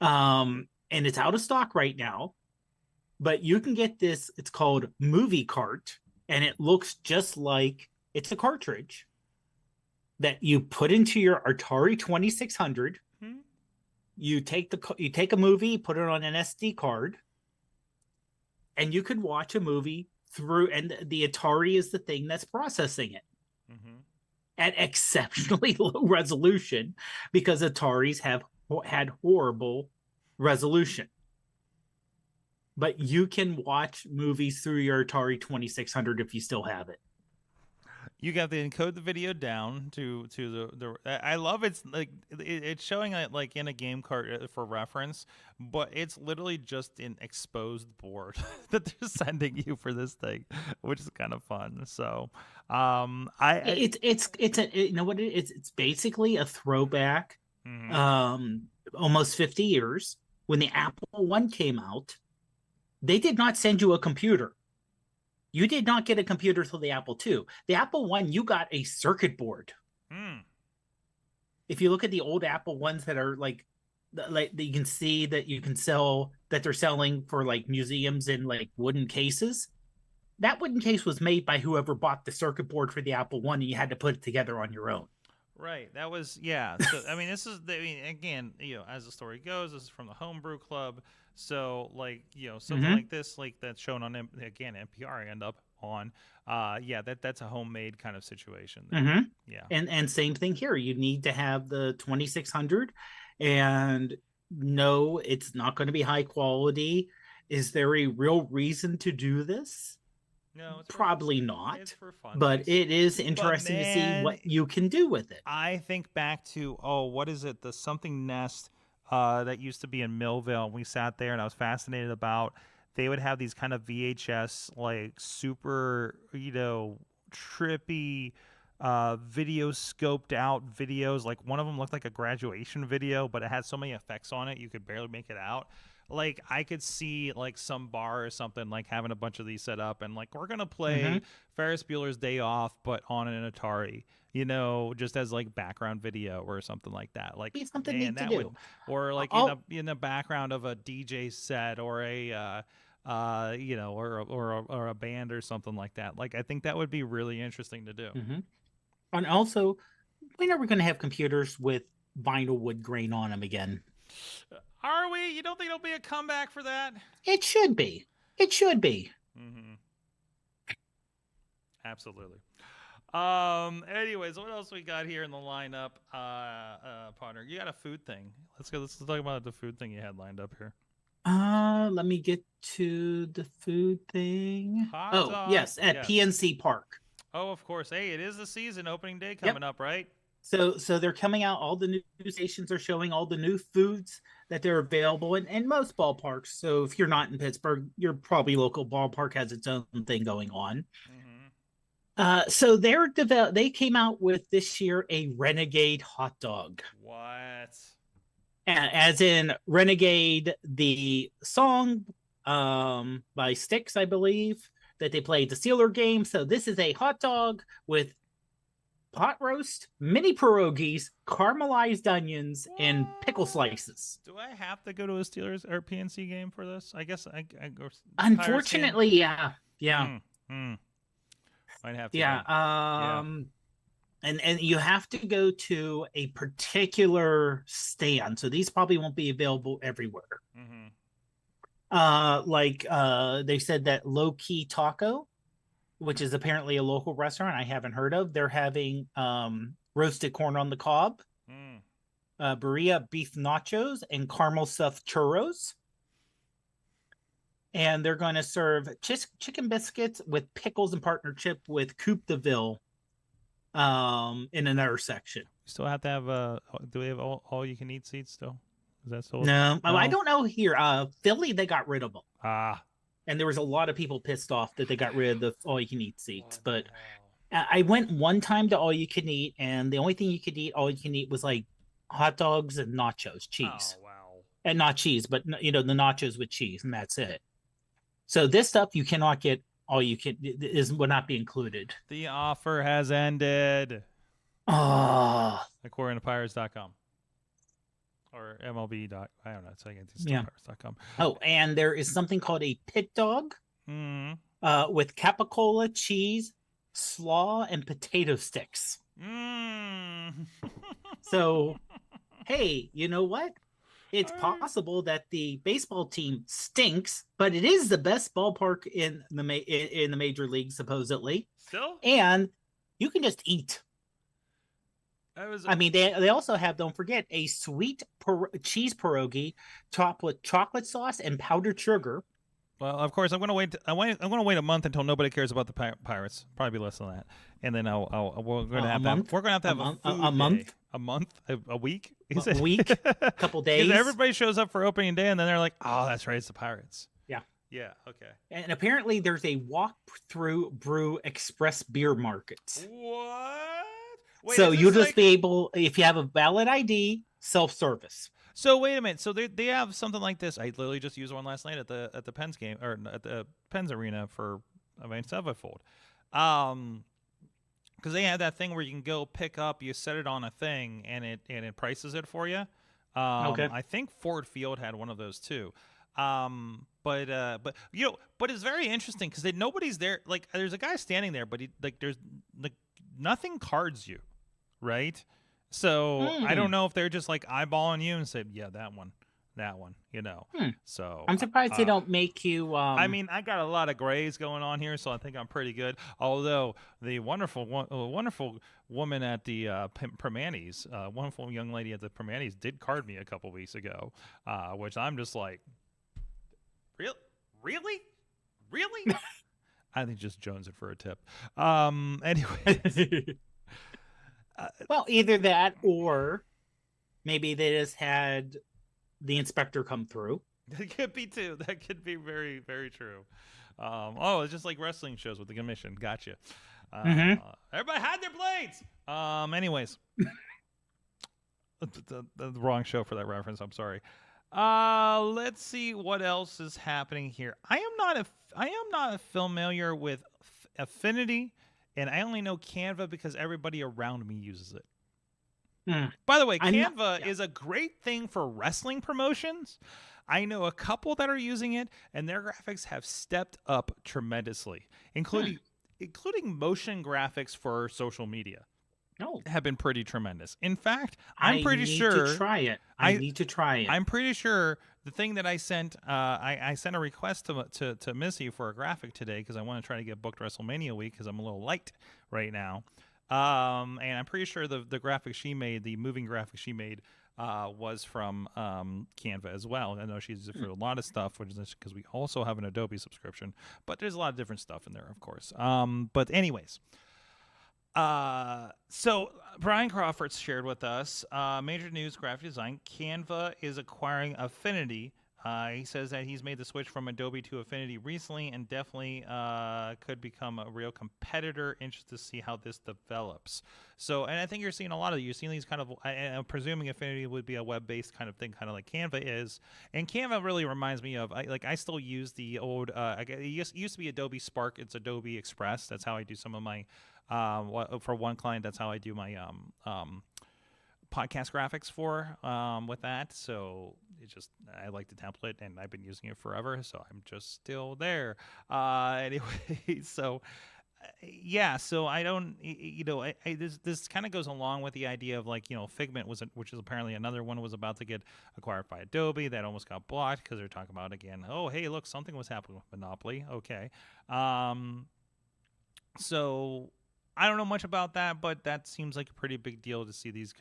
and it's out of stock right now. But you can get this. It's called Movie Cart, and it looks just like it's a cartridge that you put into your Atari 2600. You take a movie, put it on an SD card, and you could watch a movie through. And the Atari is the thing that's processing it at exceptionally low resolution, because Ataris have had horrible resolution. But you can watch movies through your Atari 2600 if you still have it. You got to encode the video down to the. I love it's like it's showing it like in a game cart for reference, but it's literally just an exposed board that they're sending you for this thing, which is kind of fun. So, it's basically a throwback, almost 50 years when the Apple I came out. They did not send you a computer. You did not get a computer till the Apple II. The Apple I, you got a circuit board. If you look at the old Apple ones that are like you can see that you can sell, that they're selling for like museums in like wooden cases. That wooden case was made by whoever bought the circuit board for the Apple I, and you had to put it together on your own. Right. That was, So, again, as the story goes, this is from the Homebrew Club. So, like, something like this, like that's shown on, again, NPR, I end up on. That's a homemade kind of situation. Yeah. And same thing here. You need to have the 2600, and no, it's not going to be high quality. Is there a real reason to do this? No, it's probably not. It's for fun. But it is interesting to see what you can do with it. I think back to, what is it? The something Nest that used to be in Millville. We sat there and I was fascinated about. They would have these kind of VHS, like super, trippy video scoped out videos. Like one of them looked like a graduation video, but it had so many effects on it you could barely make it out. like I could see like some bar or something like having a bunch of these set up and like we're gonna play Ferris Bueller's Day Off, but on an Atari, just as like background video or something like that. Like Be something man, neat to that do. would, or like in the background of a DJ set or a or a band or something like that. Like I think that would be really interesting to do. And also, when are we going to have computers with vinyl wood grain on them again? Are we? You don't think there'll be a comeback for that? It should be. It should be. Absolutely. Anyways, what else we got here in the lineup, partner? You got a food thing. Let's go. Let's talk about the food thing you had lined up here. Let me get to the food thing. Yes, at PNC Park. Oh, of course. Hey, it is the season, opening day coming up, right? So they're coming out. All the new stations are showing all the new foods that they're available in most ballparks. So if you're not in Pittsburgh, your probably local ballpark has its own thing going on. So they came out with this year a Renegade hot dog. What? As in Renegade, the song by Styx, I believe, that they played the Sealer game. So this is a hot dog with pot roast, mini pierogies, caramelized onions, and pickle slices. Do I have to go to a Steelers or PNC game for this? I guess I go. Unfortunately, yeah. Might have to. And you have to go to a particular stand. So these probably won't be available everywhere. They said that Low Key Taco, which is apparently a local restaurant I haven't heard of, they're having roasted corn on the cob, birria beef nachos, and caramel stuffed churros. And they're going to serve chicken biscuits with pickles in partnership with Coupe de Ville in another section. You still have to have do we have all you can eat seats still? Is that still? No, I don't know here. Philly, they got rid of them. And there was a lot of people pissed off that they got rid of the all you can eat seats. But I went one time to all you can eat, and the only thing you could eat all you can eat was like hot dogs and nachos, cheese. Oh wow! And not cheese, but the nachos with cheese, and that's it. So this stuff you cannot get all you can will not be included. The offer has ended. According to Pirates.com. Or MLB. I don't know. It's like Pirates.com. Oh, and there is something called a pit dog with capicola, cheese, slaw, and potato sticks. So, hey, you know what? It's possible that the baseball team stinks, but it is the best ballpark in the major league, supposedly. Still? And you can just eat. They also have, don't forget, a sweet cheese pierogi topped with chocolate sauce and powdered sugar. Well, of course, I'm going to wait. I'm going to wait a month until nobody cares about the Pirates. Probably less than that, and then we're going to have a month, a week. Is it? A week, a couple days. Because everybody shows up for opening day, and then they're like, "Oh, that's right, it's the Pirates." Yeah. Okay. And apparently, there's a walk-through brew express beer market. What? Wait, so you'll just be able, if you have a valid ID, self-service. So wait a minute. So they have something like this. I literally just used one last night at the Pens game, or at the Pens arena for Sevenfold. Because they have that thing where you can go pick up, you set it on a thing, and it prices it for you. Okay. I think Ford Field had one of those too. But it's very interesting because nobody's there. Like there's a guy standing there, but there's nothing cards you, right? So I don't know if they're just like eyeballing you and said, yeah, that one. So I'm surprised they don't make you. I got a lot of grays going on here, so I think I'm pretty good. Although the wonderful woman at the Permanis, wonderful young lady at the Permanis did card me a couple weeks ago, which I'm just like, really? I think just Jones it for a tip. Anyway. Well, either that or maybe they just had the inspector come through. That could be too. That could be very, very true. It's just like wrestling shows with the commission. Gotcha. Everybody hide their blades. Anyways, the wrong show for that reference. I'm sorry. Let's see what else is happening here. I am not familiar with Affinity, and I only know Canva because everybody around me uses it. By the way, Canva is a great thing for wrestling promotions. I know a couple that are using it, and their graphics have stepped up tremendously, including motion graphics for social media. Have been pretty tremendous. In fact, I'm pretty sure I need to try it. I need to try it. I'm pretty sure the thing that I sent, I sent a request to Missy for a graphic today because I want to try to get booked WrestleMania week because I'm a little light right now. And I'm pretty sure the graphic she made, the moving graphic she made, was from Canva as well. I know she's used it for a lot of stuff, which is because we also have an Adobe subscription, but there's a lot of different stuff in there, of course. But anyways. So Brian Crawford shared with us major news graphic design. Canva is acquiring Affinity. He says that he's made the switch from Adobe to Affinity recently and definitely could become a real competitor. Interested to see how this develops. So, and I think you're seeing a lot of you're seeing these kind of. I'm presuming Affinity would be a web-based kind of thing, kind of like Canva is. And Canva really reminds me of I still use the old. It used to be Adobe Spark. It's Adobe Express. That's how I do some of my. For one client, that's how I do my podcast graphics for with that. So I like the template, and I've been using it forever. So I'm just still there. Anyway, so yeah. So I don't, this kind of goes along with the idea of Figment which is apparently another one was about to get acquired by Adobe that almost got blocked because they're talking about again. Oh, hey, look, something was happening with Monopoly. Okay. So I don't know much about that, but that seems like a pretty big deal to see these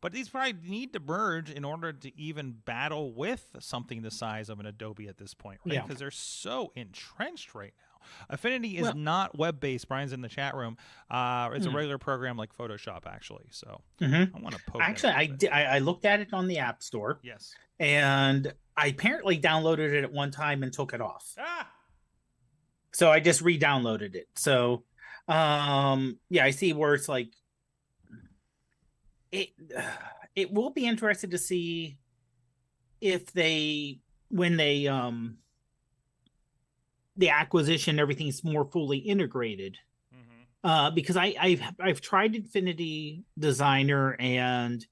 but these probably need to merge in order to even battle with something the size of an Adobe at this point, right? Because they're so entrenched right now. Affinity is not web-based. Brian's in the chat room. It's a regular program like Photoshop, actually. So I want to poke I looked at it on the App Store. Yes. And I apparently downloaded it at one time and took it off. So I just re-downloaded it. So I see where it's like it will be interesting to see if when the acquisition, everything's more fully integrated. Because I've tried Infinity Designer, and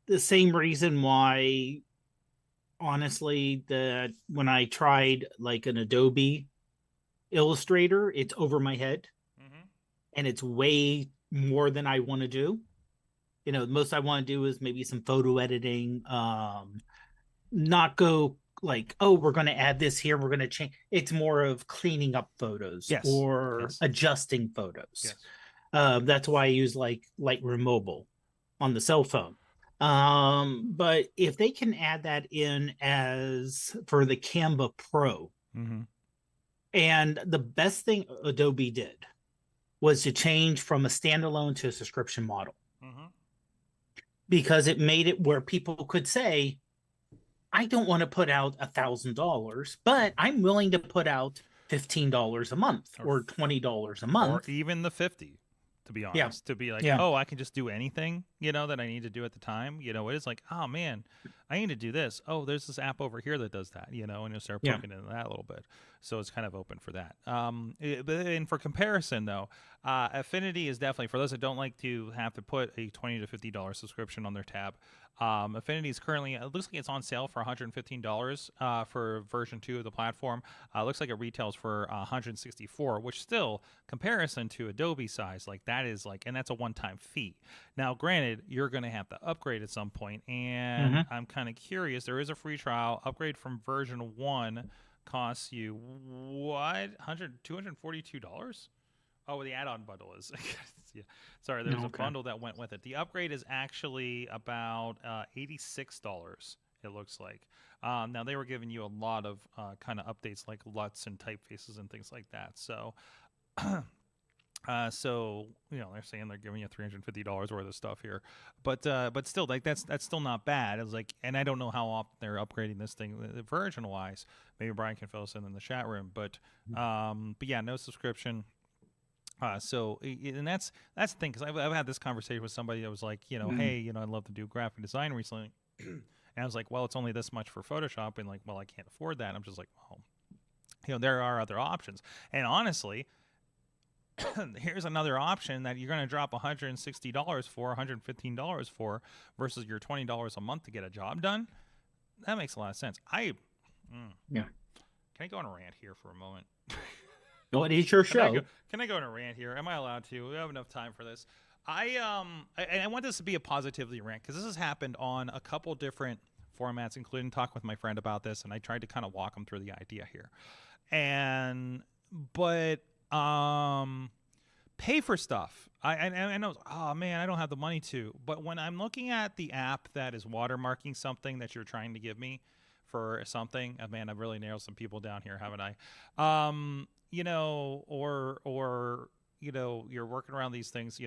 the same reason why honestly that when I tried like an Adobe Illustrator, it's over my head. And it's way more than I want to do. The most I want to do is maybe some photo editing, not go like, oh, we're going to add this here, we're going to change. It's more of cleaning up photos or adjusting photos. That's why I use like Lightroom Mobile on the cell phone. But if they can add that in as for the Canva Pro, and the best thing Adobe did was to change from a standalone to a subscription model. Because it made it where people could say, I don't want to put out $1,000, but I'm willing to put out $15 a month or $20 a month. Or even the 50, to be honest. To be like, oh, I can just do anything, that I need to do at the time. It is like, oh, man, I need to do this. Oh, there's this app over here that does that, and you'll start poking into that a little bit. So it's kind of open for that. And for comparison, though, Affinity is definitely, for those that don't like to have to put a $20 to $50 subscription on their tab, Affinity is currently, it looks like it's on sale for $115 for version 2 of the platform. It looks like it retails for $164, which still, comparison to Adobe size, like that is like, and that's a one-time fee. Now, granted, you're going to have to upgrade at some point, and I'm kind of curious. There is a free trial. Upgrade from version 1 costs you what? $242? Oh, the add-on bundle is. Sorry, there's a bundle that went with it. The upgrade is actually about $86. It looks like. Now they were giving you a lot of kind of updates like LUTs and typefaces and things like that. So. So they're saying they're giving you $350 worth of stuff here, but still, like that's still not bad. It's like, and I don't know how often they're upgrading this thing version wise. Maybe Brian can fill us in the chat room, but yeah, no subscription. So and that's the thing, because I've had this conversation with somebody that was like, hey, I'd love to do graphic design recently. And I was like, well, it's only this much for Photoshop. And like, well, I can't afford that. And I'm just like, well, there are other options. And honestly, here's another option that you're going to drop $160 for, $115 for, versus your $20 a month to get a job done. That makes a lot of sense. Yeah. Can I go on a rant here for a moment? No, it is your show. Can I go on a rant here? Am I allowed to? We have enough time for this. I want this to be a positively rant because this has happened on a couple different formats, including talk with my friend about this, and I tried to kind of walk him through the idea here. But pay for stuff. I know, oh man, I don't have the money to. But when I'm looking at the app that is watermarking something that you're trying to give me for something, oh man, I've really nailed some people down here, haven't I? Or you're working around these things.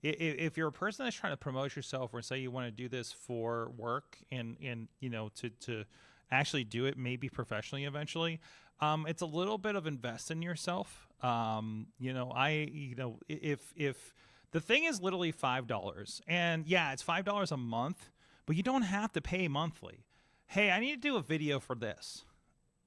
If you're a person that's trying to promote yourself, or say you want to do this for work and to actually do it maybe professionally eventually, it's a little bit of invest in yourself. If the thing is literally $5, and yeah, it's $5 a month, but you don't have to pay monthly. Hey, I need to do a video for this.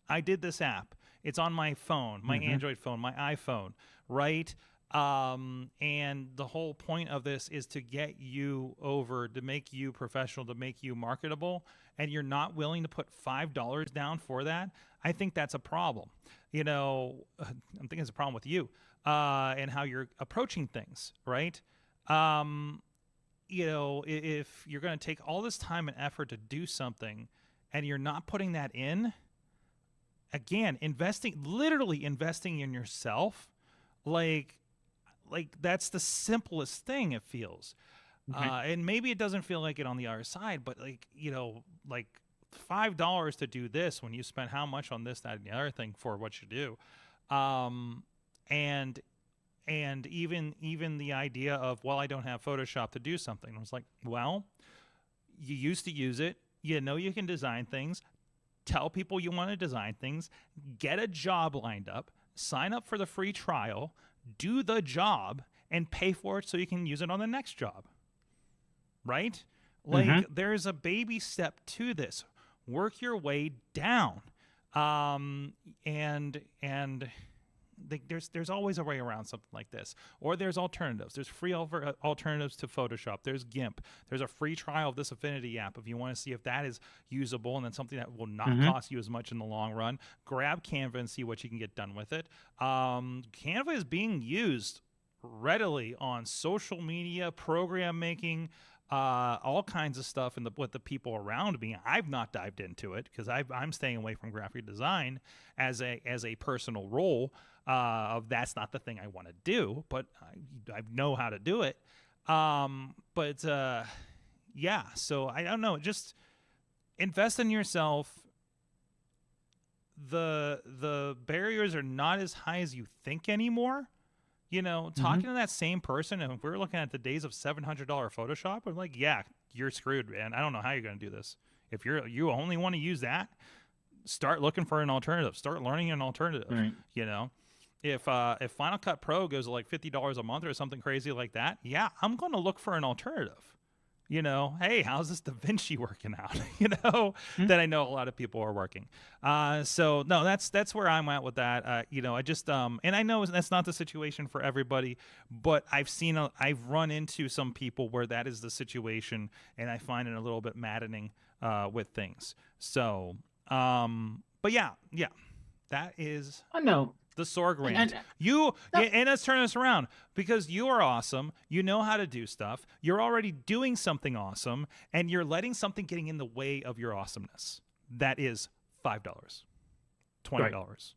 I did this app. It's on my phone, my Android phone, my iPhone, right? And the whole point of this is to get you over, to make you professional, to make you marketable, and you're not willing to put $5 down for that. I think that's a problem. I'm thinking it's a problem with you and how you're approaching things, right? If you're going to take all this time and effort to do something and you're not putting that in, again, literally investing in yourself, like that's the simplest thing, it feels. And maybe it doesn't feel like it on the other side, but $5 to do this when you spend how much on this, that, and the other thing for what you do. And even the idea of, well, I don't have Photoshop to do something. I was like, well, you used to use it. You can design things. Tell people you want to design things. Get a job lined up. Sign up for the free trial. Do the job and pay for it so you can use it on the next job. Right? There's a baby step to this. Work your way down. There's always a way around something like this. Or there's alternatives. There's free alternatives to Photoshop. There's GIMP. There's a free trial of this Affinity app if you want to see if that is usable and then something that will not cost you as much in the long run. Grab Canva and see what you can get done with it. Canva is being used readily on social media, program making, all kinds of stuff with the people around me. I've not dived into it because I'm staying away from graphic design as a personal role. That's not the thing I want to do, but I know how to do it. Yeah. So I don't know. Just invest in yourself. The barriers are not as high as you think anymore. Talking to that same person, and if we're looking at the days of $700 Photoshop, I'm like, yeah, you're screwed, man. I don't know how you're going to do this. If you only want to use that, start looking for an alternative. Start learning an alternative. Right. If Final Cut Pro goes to like $50 a month or something crazy like that, yeah, I'm going to look for an alternative. Hey, how's this DaVinci working out? That I know a lot of people are working. So no, that's where I'm at with that. I just and I know that's not the situation for everybody, but I've run into some people where that is the situation, and I find it a little bit maddening with things. So, but yeah, that is. I know. The Sorg rant. And let's turn this around, because you are awesome. You know how to do stuff. You're already doing something awesome, and you're letting something getting in the way of your awesomeness. That is $5, $20.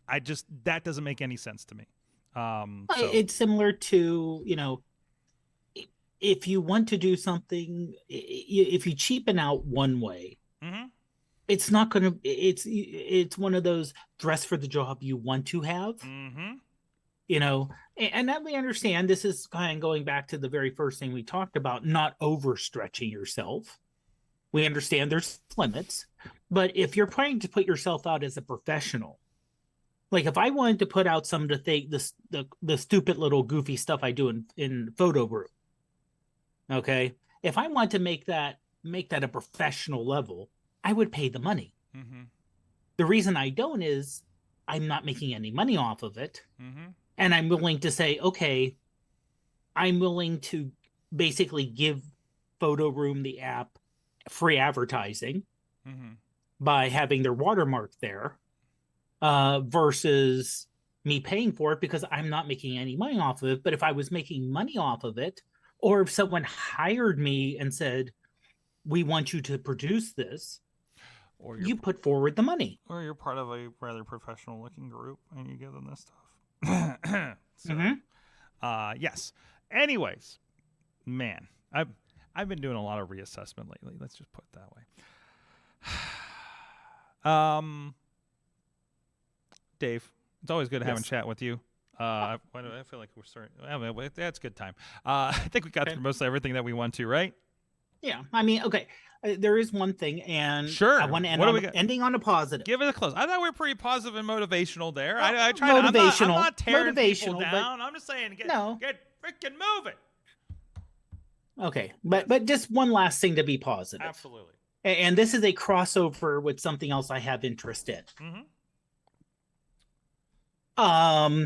Right. That doesn't make any sense to me. It's similar to, if you want to do something, if you cheapen out one way, it's not going to, it's one of those dress for the job you want to have, and that we understand. This is kind of going back to the very first thing we talked about, not overstretching yourself. We understand there's limits, but if you're trying to put yourself out as a professional, like if I wanted to put out some of the stupid little goofy stuff I do in photo group, okay, if I want to make that make that a professional level, I would pay the money. Mm-hmm. The reason I don't is I'm not making any money off of it. Mm-hmm. And I'm willing to say, okay, I'm willing to basically give Photo Room, the app, free advertising Mm-hmm. by having their watermark there, versus me paying for it because I'm not making any money off of it. But if I was making money off of it, or if someone hired me and said, we want you to produce this, Or you put forward the money. or you're part of a rather professional looking group and you give them this stuff. So, yes. Anyways, man, I've been doing a lot of reassessment lately. Let's just put it that way. Dave, it's always good having chat with you. I feel like we're starting. That's a good time. I think we got through most of everything that we want to, right? Yeah, I mean, okay. There is one thing, and Sure. I want to end What do on, we got? ending on a positive. Give it a close. I thought we were pretty positive and motivational there. I tried. Motivational. I'm not tearing people Motivational, but- down. I'm just saying, get freaking moving. Okay, but just one last thing to be positive. Absolutely. And this is a crossover with something else I have interest in. Mm-hmm.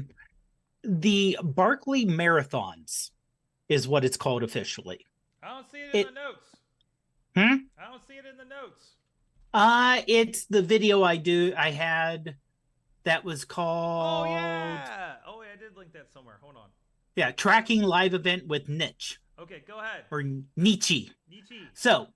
The Barkley Marathons is what it's called officially. I don't see it in the notes. Hmm? I don't see it in the notes. It's the video I had that was called. Oh yeah. Oh, I did link that somewhere. Hold on. Yeah, tracking live event with Niche Okay, go ahead. or Nietzsche. Nietzsche. So,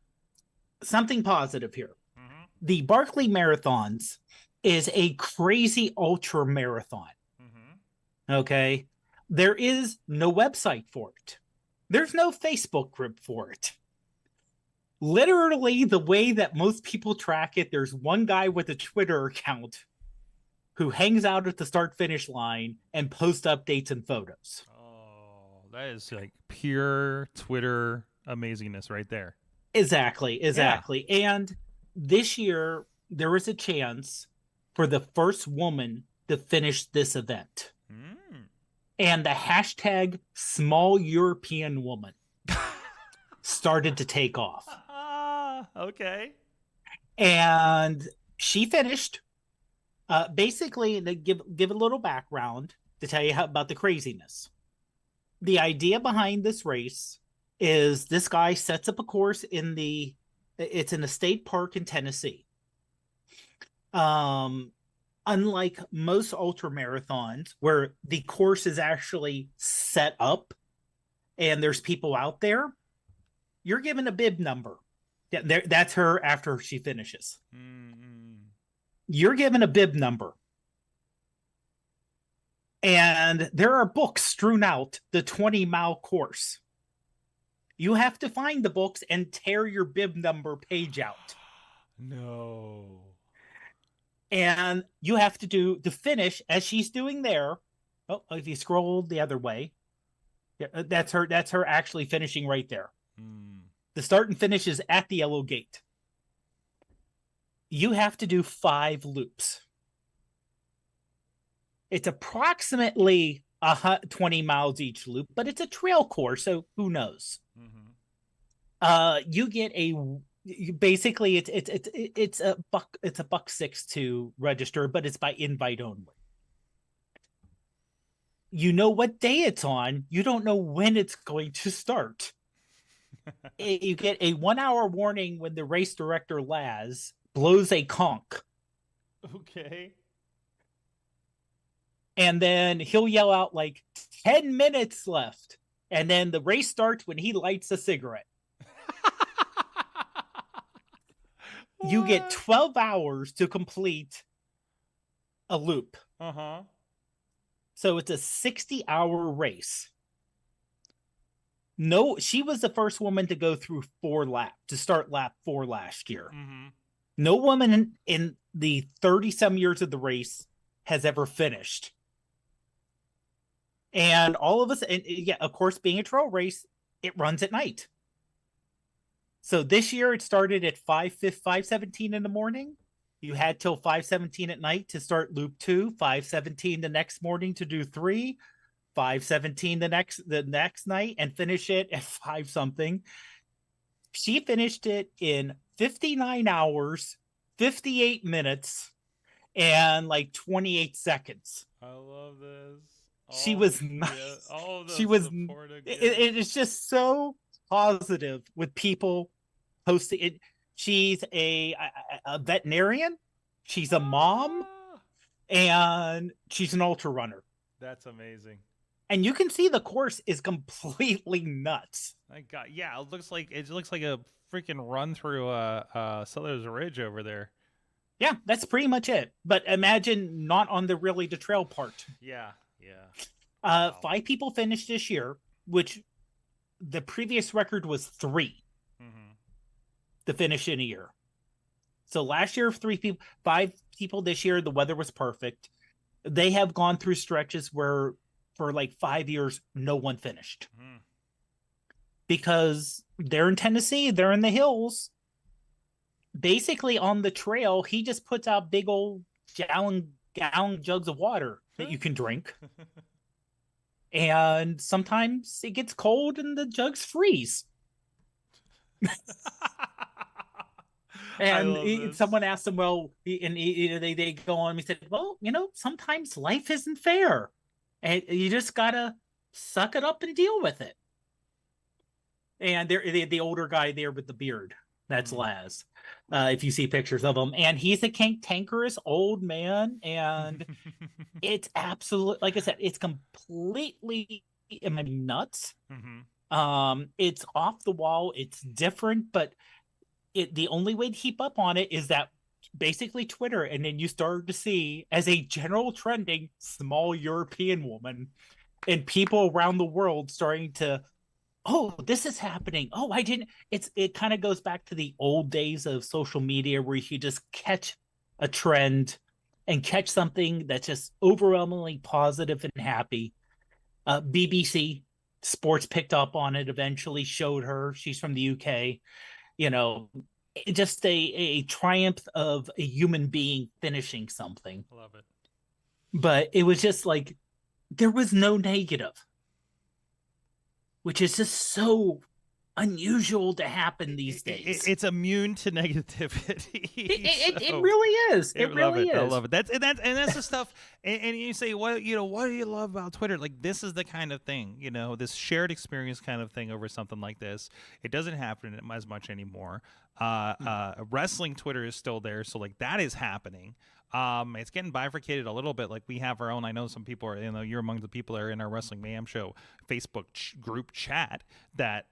something positive here. Mm-hmm. The Barkley Marathons is a crazy ultra marathon. Mm-hmm. Okay. There is no website for it. There's no Facebook group for it. Literally, the way that most people track it, there's one guy with a Twitter account who hangs out at the start finish line and posts updates and photos. Oh, that is like pure Twitter amazingness right there. Exactly. And this year, there was a chance for the first woman to finish this event. And the hashtag small European woman started to take off. Okay. And she finished. Basically, to give a little background to tell you about the craziness. The idea behind this race is this guy sets up a course it's in a state park in Tennessee. Unlike most ultra marathons where the course is actually set up and there's people out there, you're given a bib number. Yeah, that's her after she finishes. Mm-hmm. You're given a bib number. And there are books strewn out the 20-mile course. You have to find the books and tear your bib number page out. No. And you have to do the finish as she's doing there. Oh, if you scroll the other way, yeah, that's her actually finishing right there. The start and finish is at the yellow gate. You have to do 5 loops. It's approximately 20 miles each loop, but it's a trail course, so who knows? Mm-hmm. You get basically it's a $1.06 to register, but it's by invite only. You know what day it's on. You don't know when it's going to start. You get a 1-hour warning when the race director Laz blows a conch. Okay. And then he'll yell out like 10 minutes left. And then the race starts when he lights a cigarette. You get 12 hours to complete a loop. Uh-huh. So it's a 60-hour race. No, she was the first woman to go through 4 laps, to start lap 4 last year. Mm-hmm. No woman in the 30-some years of the race has ever finished. And all of us, and yeah, of course, being a trail race, it runs at night. So this year it started at 5:17 in the morning. You had till 5:17 at night to start loop 2, 5:17 the next morning to do 3, 5:17 the next night, and finish it at 5 something. She finished it in 59 hours, 58 minutes, and like 28 seconds. I love this. She was nice. All the She was. support again. It is just so positive with people posting it. She's a veterinarian. She's a mom, Ah, and she's an ultra runner. that's amazing. And you can see the course is completely nuts. My God, yeah, it looks like a freaking run through Sellers Ridge over there. Yeah, that's pretty much it. But imagine not on the trail part. Yeah, yeah. Wow. 5 people finished this year, which the previous record was 3 to finish in a year. So last year, 3 people, 5 people this year, the weather was perfect. They have gone through stretches where for like 5 years, no one finished. Because they're in Tennessee, they're in the hills. Basically on the trail, he just puts out big old gallon jugs of water that you can drink. And sometimes it gets cold and the jugs freeze. And someone asked him, well, they go on. He said, well, sometimes life isn't fair. And you just got to suck it up and deal with it. And the older guy there with the beard, that's Laz. If you see pictures of him. And he's a cantankerous old man. And it's absolute, like I said, it's completely nuts. It's off the wall. It's different, but the only way to keep up on it is that basically Twitter, and then you start to see as a general trending small European woman and people around the world starting to, oh, this is happening. Oh, I didn't. It kind of goes back to the old days of social media where you just catch a trend and catch something that's just overwhelmingly positive and happy. BBC Sports picked up on it, eventually showed her. She's from the UK. Just a triumph of a human being finishing something. Love it. But it was just like, there was no negative, which is just so unusual to happen these days. It's immune to negativity. It really is. It really is. I love it. That's the stuff. And you say, what do you love about Twitter? Like, this is the kind of thing, this shared experience kind of thing over something like this. It doesn't happen as much anymore. Wrestling Twitter is still there, so like that is happening. It's getting bifurcated a little bit. Like, we have our own. I know some people are, you're among the people that are in our Wrestling Mayhem Show Facebook group chat that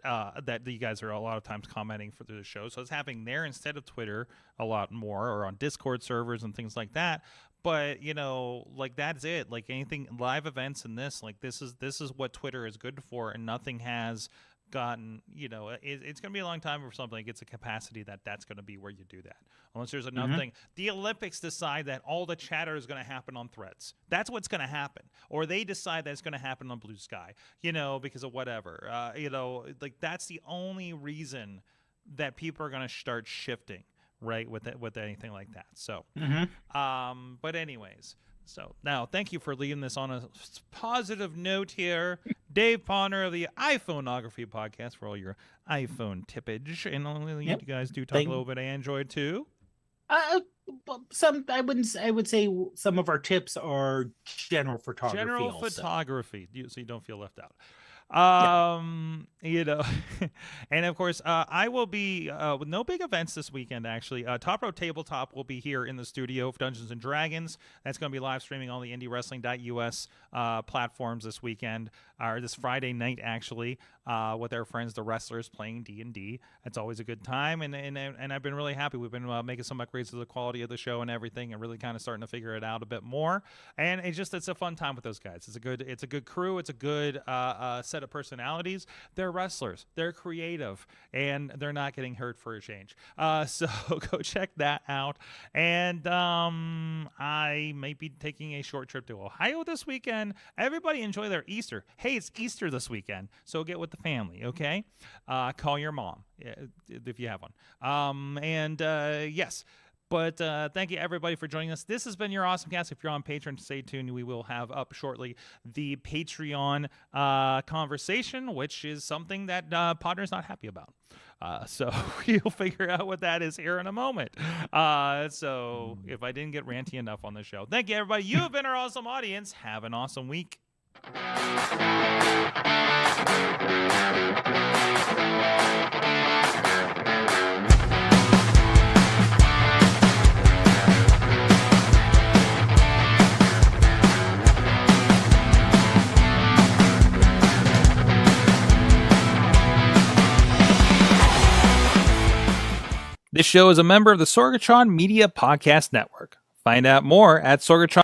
you guys are a lot of times commenting for the show. So it's happening there instead of Twitter a lot more, or on Discord servers and things like that. But like, that's it. Like, anything live events and this is what Twitter is good for, and nothing has gotten, it's going to be a long time before something gets a capacity that's going to be where you do that, unless there's another thing. The Olympics decide that all the chatter is going to happen on Threads. That's what's going to happen. Or they decide that it's going to happen on Blue Sky, because of whatever. Like, that's the only reason that people are going to start shifting, right, with anything like that. So but anyways, so now thank you for leaving this on a positive note here. Dave Ponder of the iPhoneography podcast for all your iPhone tippage, and you guys do talk a little bit of Android too. I would say some of our tips are general photography. So you don't feel left out. And of course, I will be with no big events this weekend. Actually, Top Row Tabletop will be here in the studio for Dungeons and Dragons. That's going to be live streaming on the IndieWrestling.us platforms this weekend, or this Friday night, actually, with our friends the Wrestlers playing D&D. That's always a good time, and I've been really happy. We've been making some upgrades to the quality of the show and everything, and really kind of starting to figure it out a bit more. And it's a fun time with those guys. It's a good crew. It's a good set of personalities. They're wrestlers, they're creative, and they're not getting hurt for a change. So go check that out. And I might be taking a short trip to Ohio this weekend. Everybody enjoy their Easter. Hey, it's Easter this weekend, so get with the family, okay? Call your mom if you have one. Yes, But thank you, everybody, for joining us. This has been your AwesomeCast. If you're on Patreon, stay tuned. We will have up shortly the Patreon conversation, which is something that Podder's not happy about. So we'll figure out what that is here in a moment. So if I didn't get ranty enough on the show, thank you, everybody. You have been our awesome audience. Have an awesome week. This show is a member of the Sorgatron Media Podcast Network. Find out more at Sorgatron.